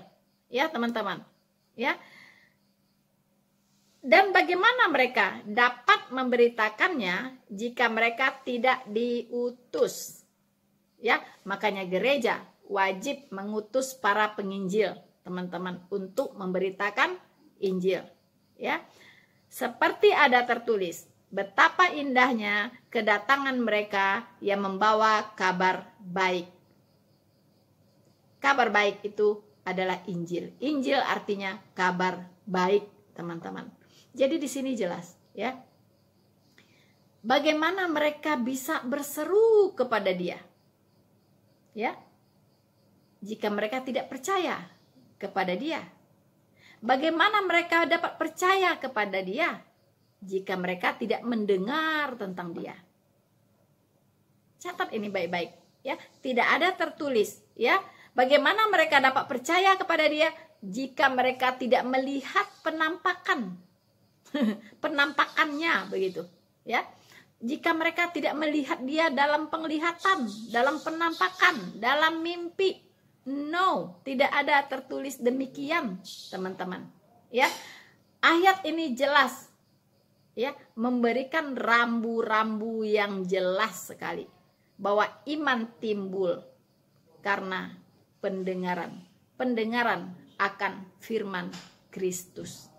ya, teman-teman, ya. Dan bagaimana mereka dapat memberitakannya jika mereka tidak diutus, ya. Makanya gereja wajib mengutus para penginjil, teman-teman, untuk memberitakan Injil, ya. Seperti ada tertulis, betapa indahnya kedatangan mereka yang membawa kabar baik. Kabar baik itu adalah Injil. Injil artinya kabar baik, teman-teman. Jadi di sini jelas, ya. Bagaimana mereka bisa berseru kepada Dia, ya, jika mereka tidak percaya kepada Dia? Bagaimana mereka dapat percaya kepada Dia jika mereka tidak mendengar tentang Dia? Catat ini baik-baik, ya. Tidak ada tertulis, ya. Bagaimana mereka dapat percaya kepada Dia jika mereka tidak melihat penampakannya, begitu, ya. Jika mereka tidak melihat Dia dalam penglihatan, dalam penampakan, dalam mimpi, no, tidak ada tertulis demikian, teman-teman, ya. Ayat ini jelas, ya, memberikan rambu-rambu yang jelas sekali bahwa iman timbul karena pendengaran akan firman Kristus.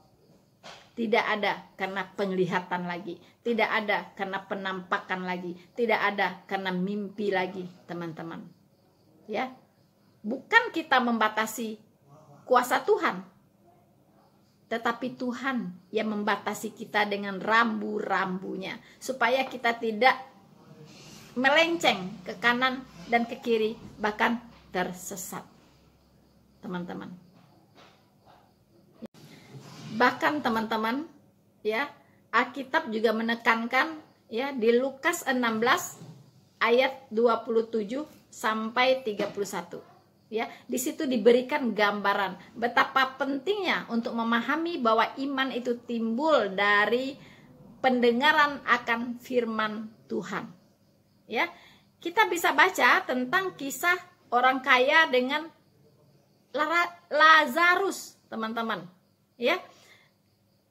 Tidak ada karena penglihatan lagi, tidak ada karena penampakan lagi, tidak ada karena mimpi lagi, teman-teman, ya. Bukan kita membatasi kuasa Tuhan, tetapi Tuhan yang membatasi kita dengan rambu-rambunya, supaya kita tidak melenceng ke kanan dan ke kiri, bahkan tersesat, teman-teman. Bahkan, teman-teman, ya, Alkitab juga menekankan, ya, di Lukas 16 ayat 27 sampai 31. Ya, di situ diberikan gambaran betapa pentingnya untuk memahami bahwa iman itu timbul dari pendengaran akan firman Tuhan. Ya, kita bisa baca tentang kisah orang kaya dengan Lazarus, teman-teman. Ya,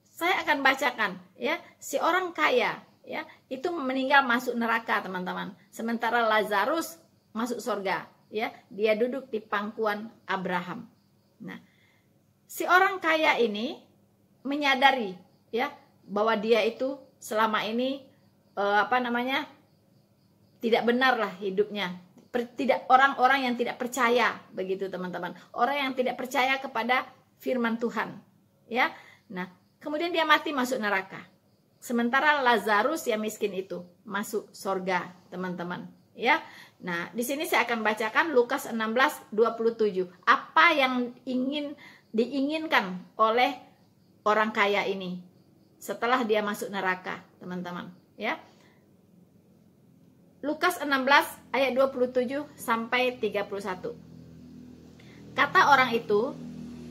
saya akan bacakan, ya. Si orang kaya, ya, itu meninggal masuk neraka, teman-teman. Sementara Lazarus masuk surga, ya. Dia duduk di pangkuan Abraham. Nah, si orang kaya ini menyadari, ya, bahwa dia itu selama ini tidak benarlah hidupnya. Tidak, orang-orang yang tidak percaya, begitu, teman-teman. Orang yang tidak percaya kepada firman Tuhan, ya. Nah, kemudian dia mati masuk neraka. Sementara Lazarus yang miskin itu masuk sorga, teman-teman. Ya, nah di sini saya akan bacakan Lukas 16:27. Apa yang diinginkan oleh orang kaya ini setelah dia masuk neraka, teman-teman. Ya, Lukas 16 ayat 27 sampai 31. Kata orang itu,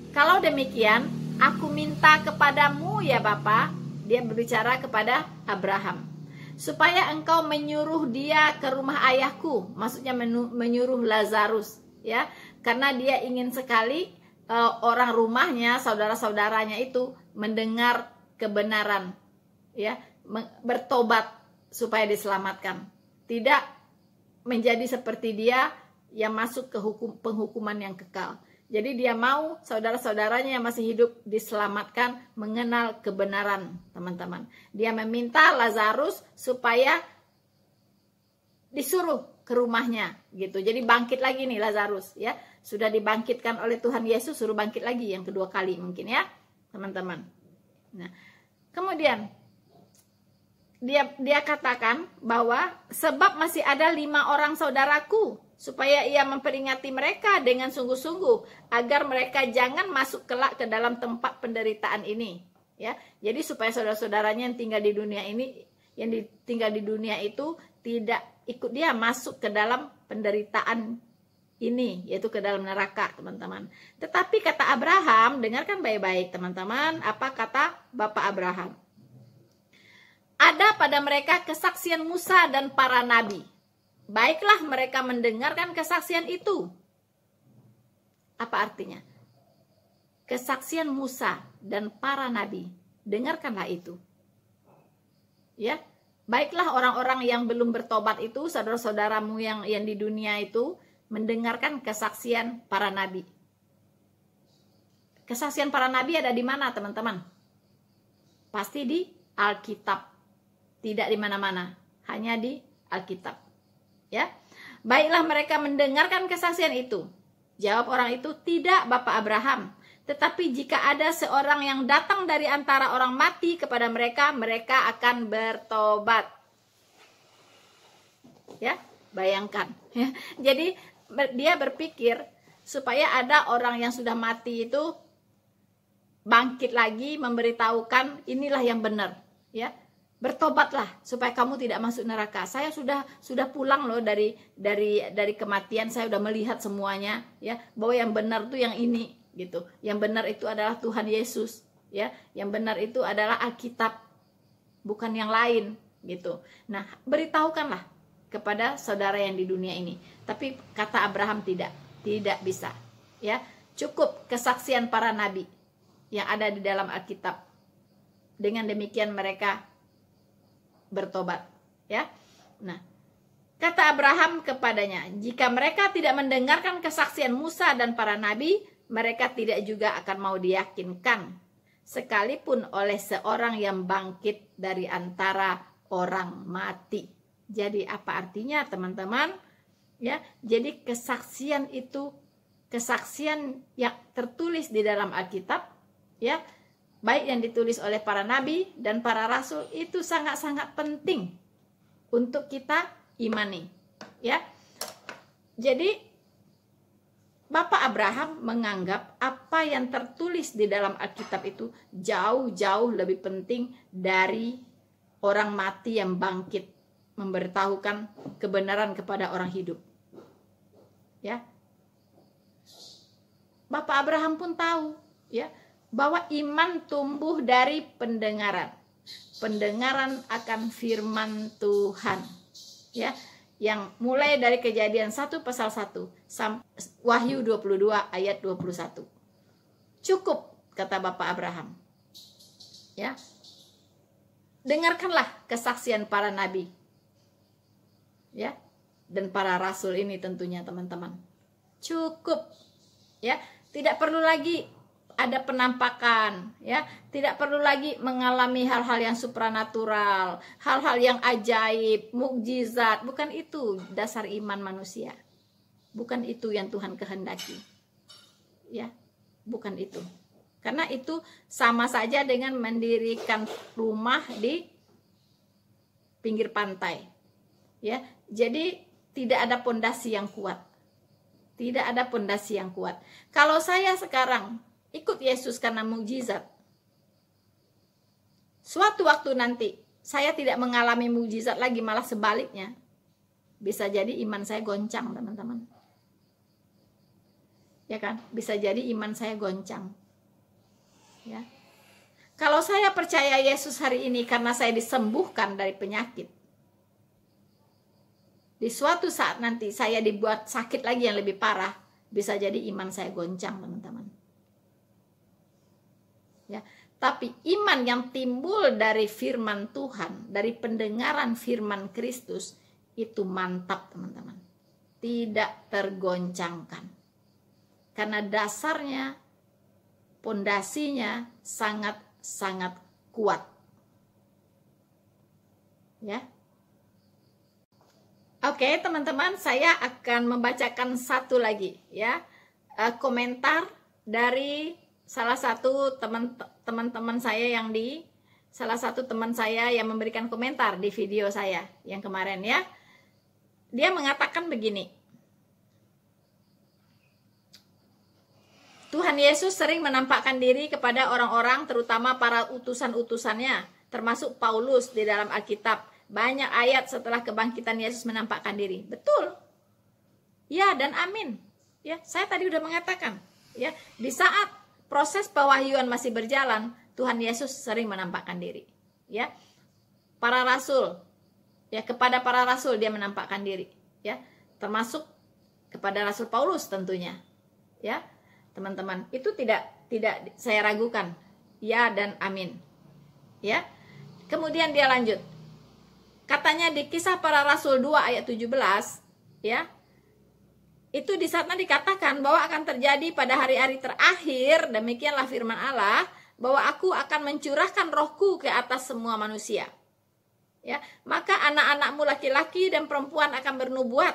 kalau demikian, aku minta kepadamu ya Bapa, dia berbicara kepada Abraham, supaya engkau menyuruh dia ke rumah ayahku, maksudnya menyuruh Lazarus, ya, karena dia ingin sekali orang rumahnya, saudara-saudaranya itu mendengar kebenaran, ya, bertobat supaya diselamatkan, tidak menjadi seperti dia yang masuk ke penghukuman yang kekal. Jadi dia mau saudara-saudaranya yang masih hidup diselamatkan, mengenal kebenaran, teman-teman. Dia meminta Lazarus supaya disuruh ke rumahnya, gitu. Jadi bangkit lagi nih Lazarus, ya. Sudah dibangkitkan oleh Tuhan Yesus, suruh bangkit lagi yang kedua kali mungkin, ya, teman-teman. Nah, kemudian dia katakan bahwa sebab masih ada 5 orang saudaraku, supaya ia memperingati mereka dengan sungguh-sungguh agar mereka jangan masuk kelak ke dalam tempat penderitaan ini, ya. Jadi supaya saudara-saudaranya yang tinggal di dunia ini, yang tinggal di dunia itu tidak ikut dia masuk ke dalam penderitaan ini, yaitu ke dalam neraka, teman-teman. Tetapi kata Abraham, dengarkan baik-baik teman-teman, apa kata Bapak Abraham? Ada pada mereka kesaksian Musa dan para nabi. Baiklah mereka mendengarkan kesaksian itu. Apa artinya? Kesaksian Musa dan para nabi. Dengarkanlah itu. Ya, baiklah orang-orang yang belum bertobat itu, saudara-saudaramu yang di dunia itu, mendengarkan kesaksian para nabi. Kesaksian para nabi ada di mana, teman-teman? Pasti di Alkitab. Tidak di mana-mana, hanya di Alkitab. Ya, baiklah mereka mendengarkan kesaksian itu. Jawab orang itu, tidak Bapak Abraham. Tetapi jika ada seorang yang datang dari antara orang mati kepada mereka, mereka akan bertobat. Ya, bayangkan. Ya. Jadi dia berpikir supaya ada orang yang sudah mati itu bangkit lagi, memberitahukan inilah yang benar. Ya. Bertobatlah supaya kamu tidak masuk neraka. Saya sudah pulang loh dari kematian. Saya sudah melihat semuanya, ya, bahwa yang benar itu yang ini, gitu. Yang benar itu adalah Tuhan Yesus, ya. Yang benar itu adalah Alkitab, bukan yang lain, gitu. Nah, beritahukanlah kepada saudara yang di dunia ini. Tapi kata Abraham tidak bisa, ya. Cukup kesaksian para nabi yang ada di dalam Alkitab. Dengan demikian mereka bertobat, ya. Nah, kata Abraham kepadanya, jika mereka tidak mendengarkan kesaksian Musa dan para nabi, mereka tidak juga akan mau diyakinkan, sekalipun oleh seorang yang bangkit dari antara orang mati. Jadi apa artinya, teman-teman? Ya, jadi kesaksian itu, kesaksian yang tertulis di dalam Alkitab, ya, baik yang ditulis oleh para nabi dan para rasul, itu sangat-sangat penting untuk kita imani, ya. Jadi Bapak Abraham menganggap apa yang tertulis di dalam Alkitab itu jauh-jauh lebih penting dari orang mati yang bangkit memberitahukan kebenaran kepada orang hidup, ya. Bapak Abraham pun tahu, ya, bahwa iman tumbuh dari pendengaran. Pendengaran akan firman Tuhan, ya, yang mulai dari Kejadian 1 pasal 1 sampai Wahyu 22 ayat 21. Cukup, kata Bapak Abraham. Ya. Dengarkanlah kesaksian para nabi. Ya, dan para rasul ini tentunya, teman-teman. Cukup. Ya, tidak perlu lagi ada penampakan, ya, tidak perlu lagi mengalami hal-hal yang supranatural, hal-hal yang ajaib, mukjizat. Bukan itu dasar iman manusia, bukan itu yang Tuhan kehendaki, ya, bukan itu. Karena itu sama saja dengan mendirikan rumah di pinggir pantai. Ya, jadi tidak ada pondasi yang kuat. Tidak ada pondasi yang kuat. Kalau saya sekarang ikut Yesus karena mukjizat, suatu waktu nanti saya tidak mengalami mukjizat lagi, malah sebaliknya. Bisa jadi iman saya goncang, teman-teman. Ya kan? Bisa jadi iman saya goncang. Ya. Kalau saya percaya Yesus hari ini karena saya disembuhkan dari penyakit, di suatu saat nanti saya dibuat sakit lagi yang lebih parah, bisa jadi iman saya goncang, teman-teman. Ya, tapi iman yang timbul dari firman Tuhan, dari pendengaran firman Kristus, itu mantap, teman-teman. Tidak tergoncangkan. Karena dasarnya, pondasinya sangat-sangat kuat. Ya. Oke, teman-teman, saya akan membacakan satu lagi ya, komentar dari salah satu teman-teman saya salah satu teman saya yang memberikan komentar di video saya yang kemarin ya. Dia mengatakan begini. Tuhan Yesus sering menampakkan diri kepada orang-orang, terutama para utusan-utusannya, termasuk Paulus di dalam Alkitab. Banyak ayat setelah kebangkitan Yesus menampakkan diri. Betul. Ya, dan amin. Ya, saya tadi udah mengatakan, ya, di saat proses pewahyuan masih berjalan, Tuhan Yesus sering menampakkan diri. Ya. Para rasul, ya, kepada para rasul dia menampakkan diri, ya. Termasuk kepada Rasul Paulus tentunya. Ya. Teman-teman, itu tidak saya ragukan. Ya dan amin. Ya. Kemudian dia lanjut. Katanya di Kisah Para Rasul 2 ayat 17, ya. Itu di sana dikatakan bahwa akan terjadi pada hari-hari terakhir, demikianlah firman Allah, bahwa aku akan mencurahkan rohku ke atas semua manusia. Ya, maka anak-anakmu laki-laki dan perempuan akan bernubuat,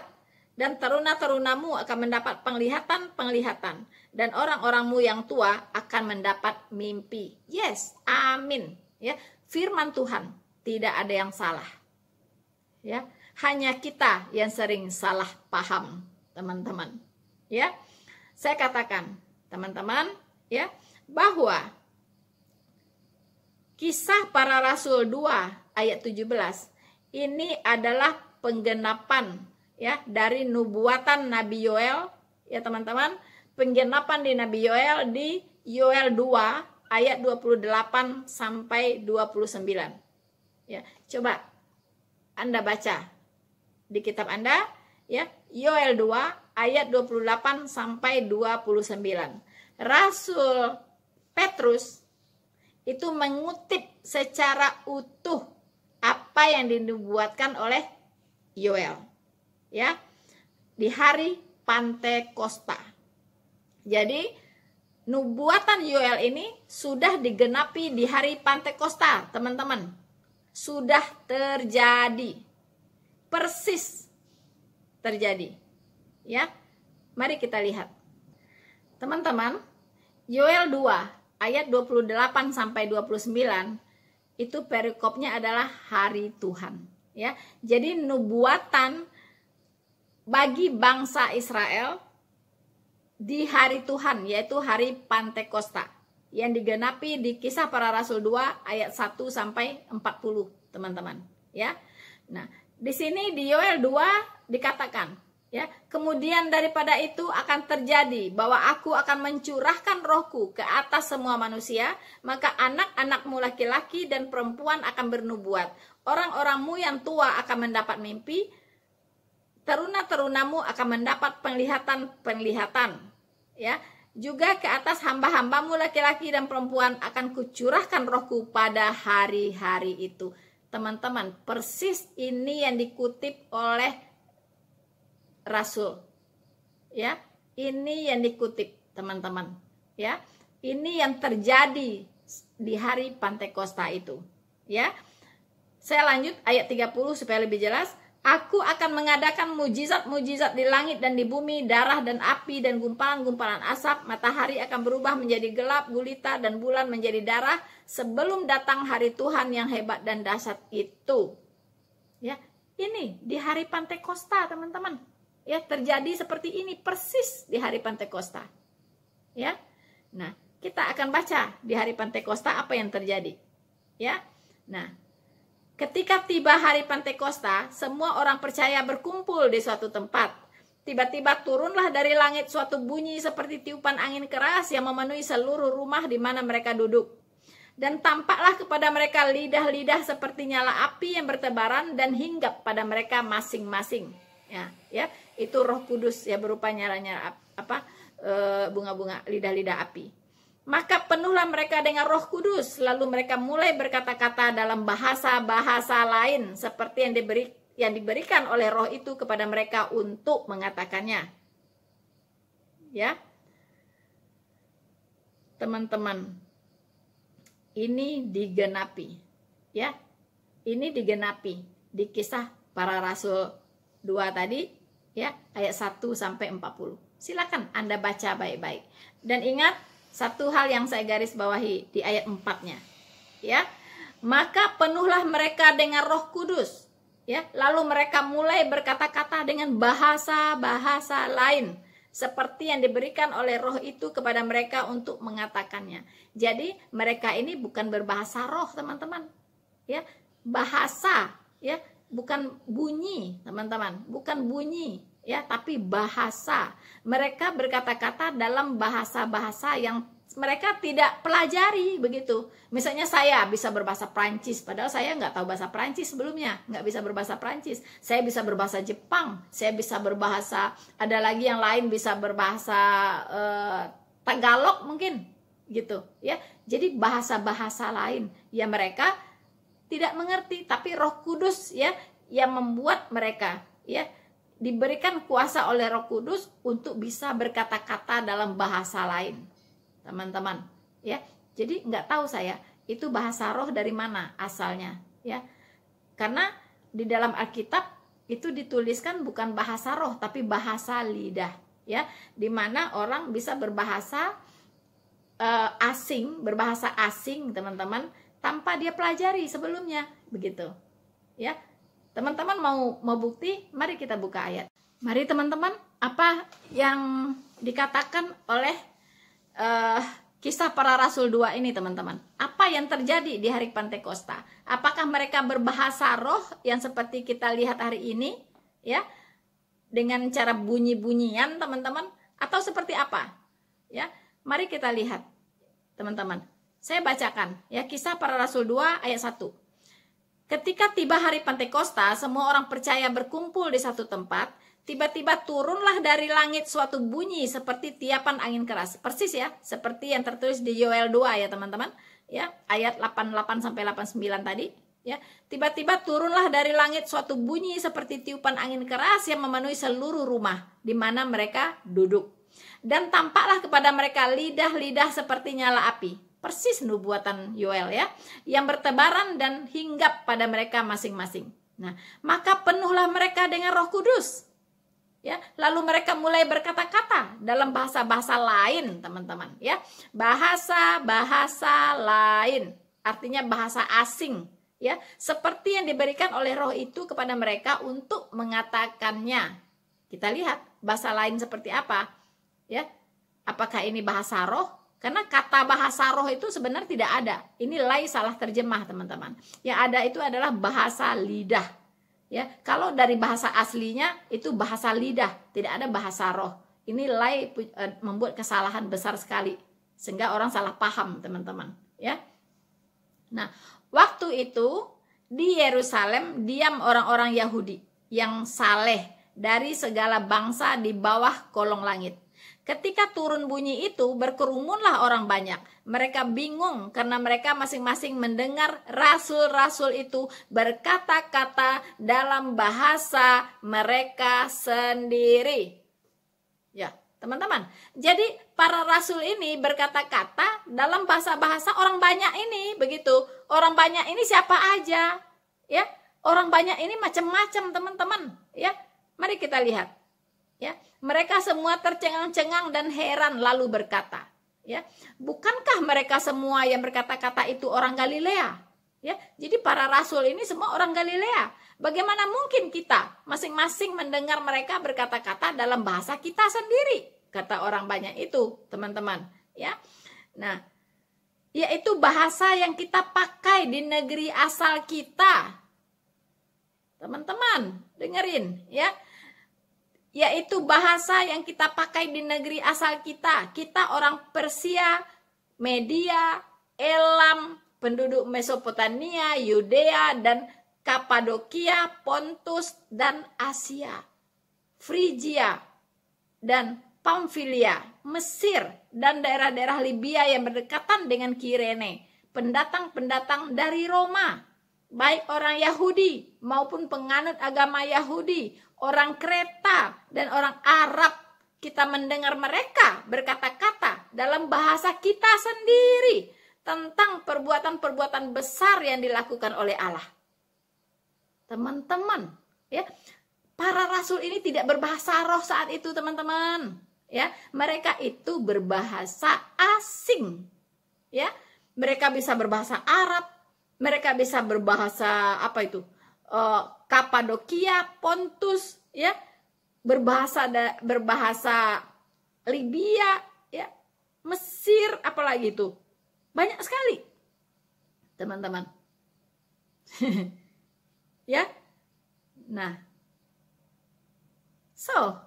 dan teruna-terunamu akan mendapat penglihatan, dan orang-orangmu yang tua akan mendapat mimpi. Yes, amin. Ya, firman Tuhan tidak ada yang salah. Ya, hanya kita yang sering salah paham, teman-teman. Ya, saya katakan, teman-teman, ya, bahwa Kisah Para Rasul 2 ayat 17 ini adalah penggenapan, ya, dari nubuatan Nabi Yoel, ya teman-teman, penggenapan di Nabi Yoel di Yoel 2 ayat 28 sampai 29. Ya, coba Anda baca di kitab Anda, ya, Yoel 2 ayat 28 sampai 29. Rasul Petrus itu mengutip secara utuh apa yang dinubuatkan oleh Yoel, ya, di hari Pantekosta. Jadi nubuatan Yoel ini sudah digenapi di hari Pantekosta, teman-teman. Sudah terjadi, persis terjadi, ya. Mari kita lihat, teman-teman. Yoel 2 ayat 28 sampai 29 itu perikopnya adalah hari Tuhan, ya. Jadi nubuatan bagi bangsa Israel di hari Tuhan, yaitu hari Pantekosta, yang digenapi di Kisah Para Rasul 2 ayat 1 sampai 40, teman-teman, ya. Nah, di sini di Yoel 2 dikatakan, ya, kemudian daripada itu akan terjadi bahwa aku akan mencurahkan rohku ke atas semua manusia, maka anak-anakmu laki-laki dan perempuan akan bernubuat. Orang-orangmu yang tua akan mendapat mimpi, teruna-terunamu akan mendapat penglihatan, ya. Juga ke atas hamba-hambamu laki-laki dan perempuan akan kucurahkan rohku pada hari-hari itu. Teman-teman, persis ini yang dikutip oleh Rasul, ya. Ini yang dikutip, teman-teman, ya. Ini yang terjadi di hari Pantekosta itu, ya. Saya lanjut ayat 30 supaya lebih jelas. Aku akan mengadakan mujizat-mujizat di langit dan di bumi, darah dan api dan gumpalan-gumpalan asap. Matahari akan berubah menjadi gelap gulita dan bulan menjadi darah sebelum datang hari Tuhan yang hebat dan dahsyat itu. Ya, ini di hari Pantekosta, teman-teman. Ya, terjadi seperti ini persis di hari Pantekosta. Ya. Nah, kita akan baca di hari Pantekosta apa yang terjadi. Ya. Nah, ketika tiba hari Pantekosta, semua orang percaya berkumpul di suatu tempat. Tiba-tiba turunlah dari langit suatu bunyi seperti tiupan angin keras yang memenuhi seluruh rumah di mana mereka duduk. Dan tampaklah kepada mereka lidah-lidah seperti nyala api yang bertebaran dan hinggap pada mereka masing-masing. Ya, itu Roh Kudus ya, berupa nyala-nyala bunga-bunga, lidah-lidah api. Maka penuhlah mereka dengan Roh Kudus, lalu mereka mulai berkata-kata dalam bahasa-bahasa lain seperti yang diberikan oleh Roh itu kepada mereka untuk mengatakannya. Ya. Teman-teman, ini digenapi. Ya. Ini digenapi di Kisah Para Rasul 2 tadi, ya, ayat 1 sampai 40. Silakan Anda baca baik-baik. Dan ingat satu hal yang saya garis bawahi di ayat 4-nya. Ya. Maka penuhlah mereka dengan Roh Kudus. Ya, lalu mereka mulai berkata-kata dengan bahasa-bahasa lain seperti yang diberikan oleh Roh itu kepada mereka untuk mengatakannya. Jadi mereka ini bukan berbahasa roh, teman-teman. Ya, bahasa, ya, bukan bunyi, teman-teman, bukan bunyi, ya, tapi bahasa. Mereka berkata-kata dalam bahasa-bahasa yang mereka tidak pelajari begitu. Misalnya saya bisa berbahasa Prancis, padahal saya nggak tahu bahasa Prancis sebelumnya, nggak bisa berbahasa Prancis. Saya bisa berbahasa Jepang, saya bisa berbahasa, ada lagi yang lain bisa berbahasa Tagalog mungkin, gitu ya. Jadi bahasa-bahasa lain yang mereka tidak mengerti, tapi Roh Kudus ya yang membuat mereka ya diberikan kuasa oleh Roh Kudus untuk bisa berkata-kata dalam bahasa lain. Teman-teman, ya. Jadi nggak tahu saya itu bahasa roh dari mana asalnya, ya. Karena di dalam Alkitab itu dituliskan bukan bahasa roh tapi bahasa lidah, ya. Di mana orang bisa berbahasa berbahasa asing, teman-teman, tanpa dia pelajari sebelumnya, begitu. Ya. Teman-teman mau bukti? Mari kita buka ayat. Mari teman-teman, apa yang dikatakan oleh Kisah Para Rasul 2 ini, teman-teman. Apa yang terjadi di hari Pantekosta? Apakah mereka berbahasa roh yang seperti kita lihat hari ini, ya, dengan cara bunyi-bunyian, teman-teman, atau seperti apa? Ya, mari kita lihat, teman-teman. Saya bacakan, ya, Kisah Para Rasul 2 ayat 1. Ketika tiba hari Pantekosta, semua orang percaya berkumpul di satu tempat. Tiba-tiba turunlah dari langit suatu bunyi seperti tiapan angin keras. Persis ya, seperti yang tertulis di Yoel 2 ya, teman-teman. Ya, ayat 88 sampai 89 tadi, ya. Tiba-tiba turunlah dari langit suatu bunyi seperti tiupan angin keras yang memenuhi seluruh rumah di mana mereka duduk. Dan tampaklah kepada mereka lidah-lidah seperti nyala api. Persis nubuatan Yoel ya, yang bertebaran dan hinggap pada mereka masing-masing. Nah, maka penuhlah mereka dengan Roh Kudus. Ya, lalu mereka mulai berkata-kata dalam bahasa-bahasa lain, teman-teman, ya. Bahasa-bahasa lain, artinya bahasa asing, ya, seperti yang diberikan oleh Roh itu kepada mereka untuk mengatakannya. Kita lihat bahasa lain seperti apa, ya. Apakah ini bahasa roh? Karena kata bahasa roh itu sebenarnya tidak ada. Ini lay salah terjemah, teman-teman. Yang ada itu adalah bahasa lidah. Ya, kalau dari bahasa aslinya itu bahasa lidah, tidak ada bahasa roh. Ini lay membuat kesalahan besar sekali sehingga orang salah paham, teman-teman, ya. Nah, waktu itu di Yerusalem diam orang-orang Yahudi yang saleh dari segala bangsa di bawah kolong langit. Ketika turun bunyi itu, berkerumunlah orang banyak. Mereka bingung karena mereka masing-masing mendengar rasul-rasul itu berkata-kata dalam bahasa mereka sendiri. Ya, teman-teman. Jadi para rasul ini berkata-kata dalam bahasa-bahasa orang banyak ini, begitu. Orang banyak ini siapa aja? Ya, orang banyak ini macam-macam, teman-teman. Ya, mari kita lihat. Ya, mereka semua tercengang-cengang dan heran lalu berkata, ya, bukankah mereka semua yang berkata-kata itu orang Galilea? Ya, jadi para rasul ini semua orang Galilea. Bagaimana mungkin kita masing-masing mendengar mereka berkata-kata dalam bahasa kita sendiri? Kata orang banyak itu, teman-teman. Ya, nah, yaitu bahasa yang kita pakai di negeri asal kita. Teman-teman, dengerin ya. Yaitu bahasa yang kita pakai di negeri asal kita. Kita orang Persia, Media, Elam, penduduk Mesopotamia, Yudea, dan Kapadokia, Pontus, dan Asia, Frigia, dan Pamfilia, Mesir, dan daerah-daerah Libya yang berdekatan dengan Kirene. Pendatang-pendatang dari Roma, baik orang Yahudi maupun penganut agama Yahudi, orang Kreta, dan orang Arab. Kita mendengar mereka berkata-kata dalam bahasa kita sendiri tentang perbuatan-perbuatan besar yang dilakukan oleh Allah. Teman-teman, ya, para rasul ini tidak berbahasa roh saat itu, teman-teman. Ya, mereka itu berbahasa asing. Ya, mereka bisa berbahasa Arab, mereka bisa berbahasa apa itu? Kapadokia, Pontus, ya, berbahasa Libya, ya, Mesir, apalagi itu. Banyak sekali, teman-teman. Ya, nah, so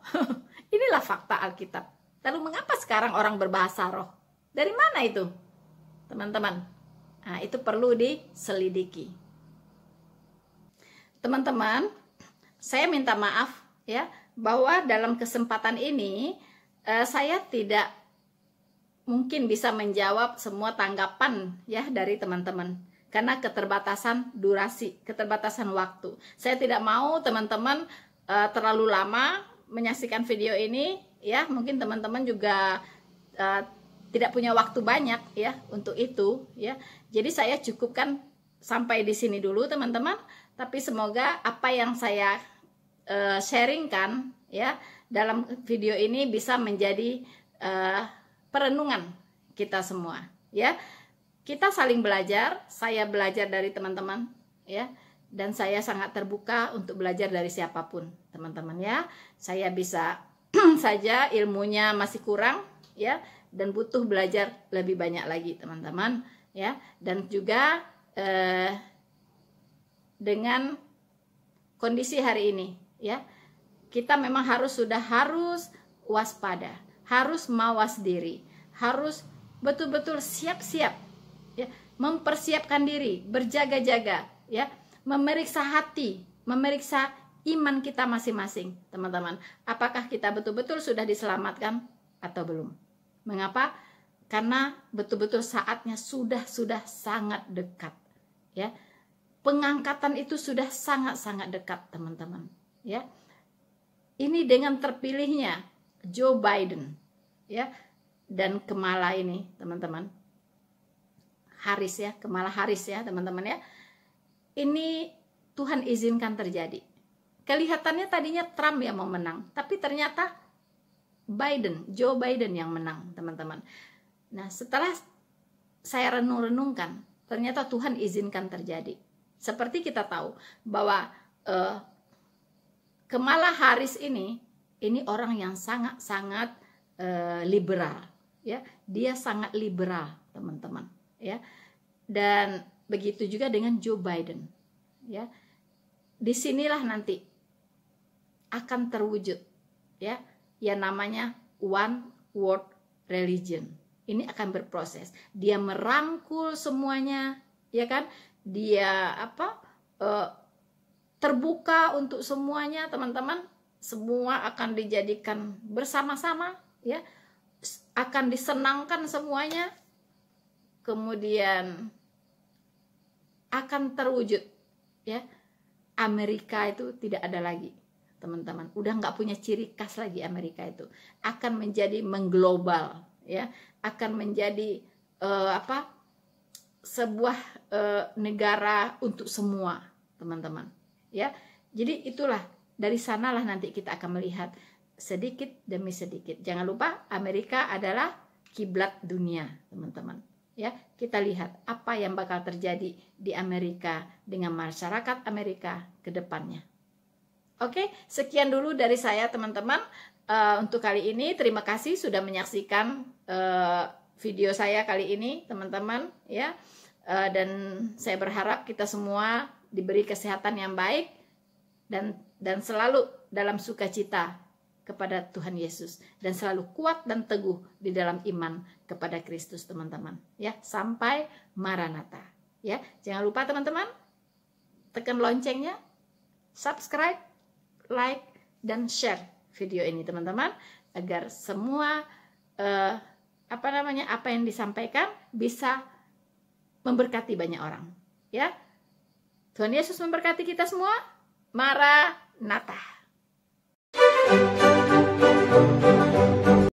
inilah fakta Alkitab. Lalu mengapa sekarang orang berbahasa roh? Dari mana itu, teman-teman? Nah, itu perlu diselidiki. Teman-teman, saya minta maaf ya, bahwa dalam kesempatan ini saya tidak mungkin bisa menjawab semua tanggapan ya dari teman-teman karena keterbatasan durasi, keterbatasan waktu. Saya tidak mau teman-teman terlalu lama menyaksikan video ini ya. Mungkin teman-teman juga tidak punya waktu banyak ya untuk itu ya. Jadi saya cukupkan sampai di sini dulu teman-teman. Tapi semoga apa yang saya sharingkan ya dalam video ini bisa menjadi perenungan kita semua ya. Kita saling belajar, saya belajar dari teman-teman ya, dan saya sangat terbuka untuk belajar dari siapapun teman-teman ya. Saya bisa saja ilmunya masih kurang ya, dan butuh belajar lebih banyak lagi teman-teman ya. Dan juga dengan kondisi hari ini ya, kita memang harus waspada, harus mawas diri, harus betul-betul siap-siap ya, mempersiapkan diri, berjaga-jaga ya, memeriksa hati, memeriksa iman kita masing-masing teman-teman. Apakah kita betul-betul sudah diselamatkan atau belum? Mengapa? Karena betul-betul saatnya sudah sangat dekat ya. Pengangkatan itu sudah sangat-sangat dekat teman-teman ya. Ini dengan terpilihnya Joe Biden ya, dan Kamala ini teman-teman, Kamala Harris ya teman-teman ya. Ini Tuhan izinkan terjadi. Kelihatannya tadinya Trump yang mau menang, tapi ternyata Joe Biden yang menang teman-teman. Nah, setelah saya renung-renungkan, ternyata Tuhan izinkan terjadi. Seperti kita tahu bahwa Kamala Harris ini orang yang sangat-sangat liberal ya. Dia sangat liberal teman-teman ya. Dan begitu juga dengan Joe Biden ya. Disinilah nanti akan terwujud ya yang namanya one world religion. Ini akan berproses. Dia merangkul semuanya ya kan. Dia terbuka untuk semuanya teman-teman. Semua akan dijadikan bersama-sama ya, akan disenangkan semuanya, kemudian akan terwujud ya. Amerika itu tidak ada lagi teman-teman, udah nggak punya ciri khas lagi. Amerika itu akan menjadi mengglobal ya, akan menjadi sebuah negara untuk semua teman-teman ya. Jadi itulah, dari sanalah nanti kita akan melihat sedikit demi sedikit. Jangan lupa Amerika adalah kiblat dunia teman-teman Ya, kita lihat apa yang bakal terjadi di Amerika dengan masyarakat Amerika ke depannya. Oke, sekian dulu dari saya teman-teman. Untuk kali ini terima kasih sudah menyaksikan video saya kali ini teman-teman ya. Dan saya berharap kita semua diberi kesehatan yang baik dan selalu dalam sukacita kepada Tuhan Yesus dan selalu kuat dan teguh di dalam iman kepada Kristus teman-teman ya, sampai Maranatha ya. Jangan lupa teman-teman tekan loncengnya, subscribe, like dan share video ini teman-teman, agar semua apa yang disampaikan bisa memberkati banyak orang ya. Tuhan Yesus memberkati kita semua. Maranatha.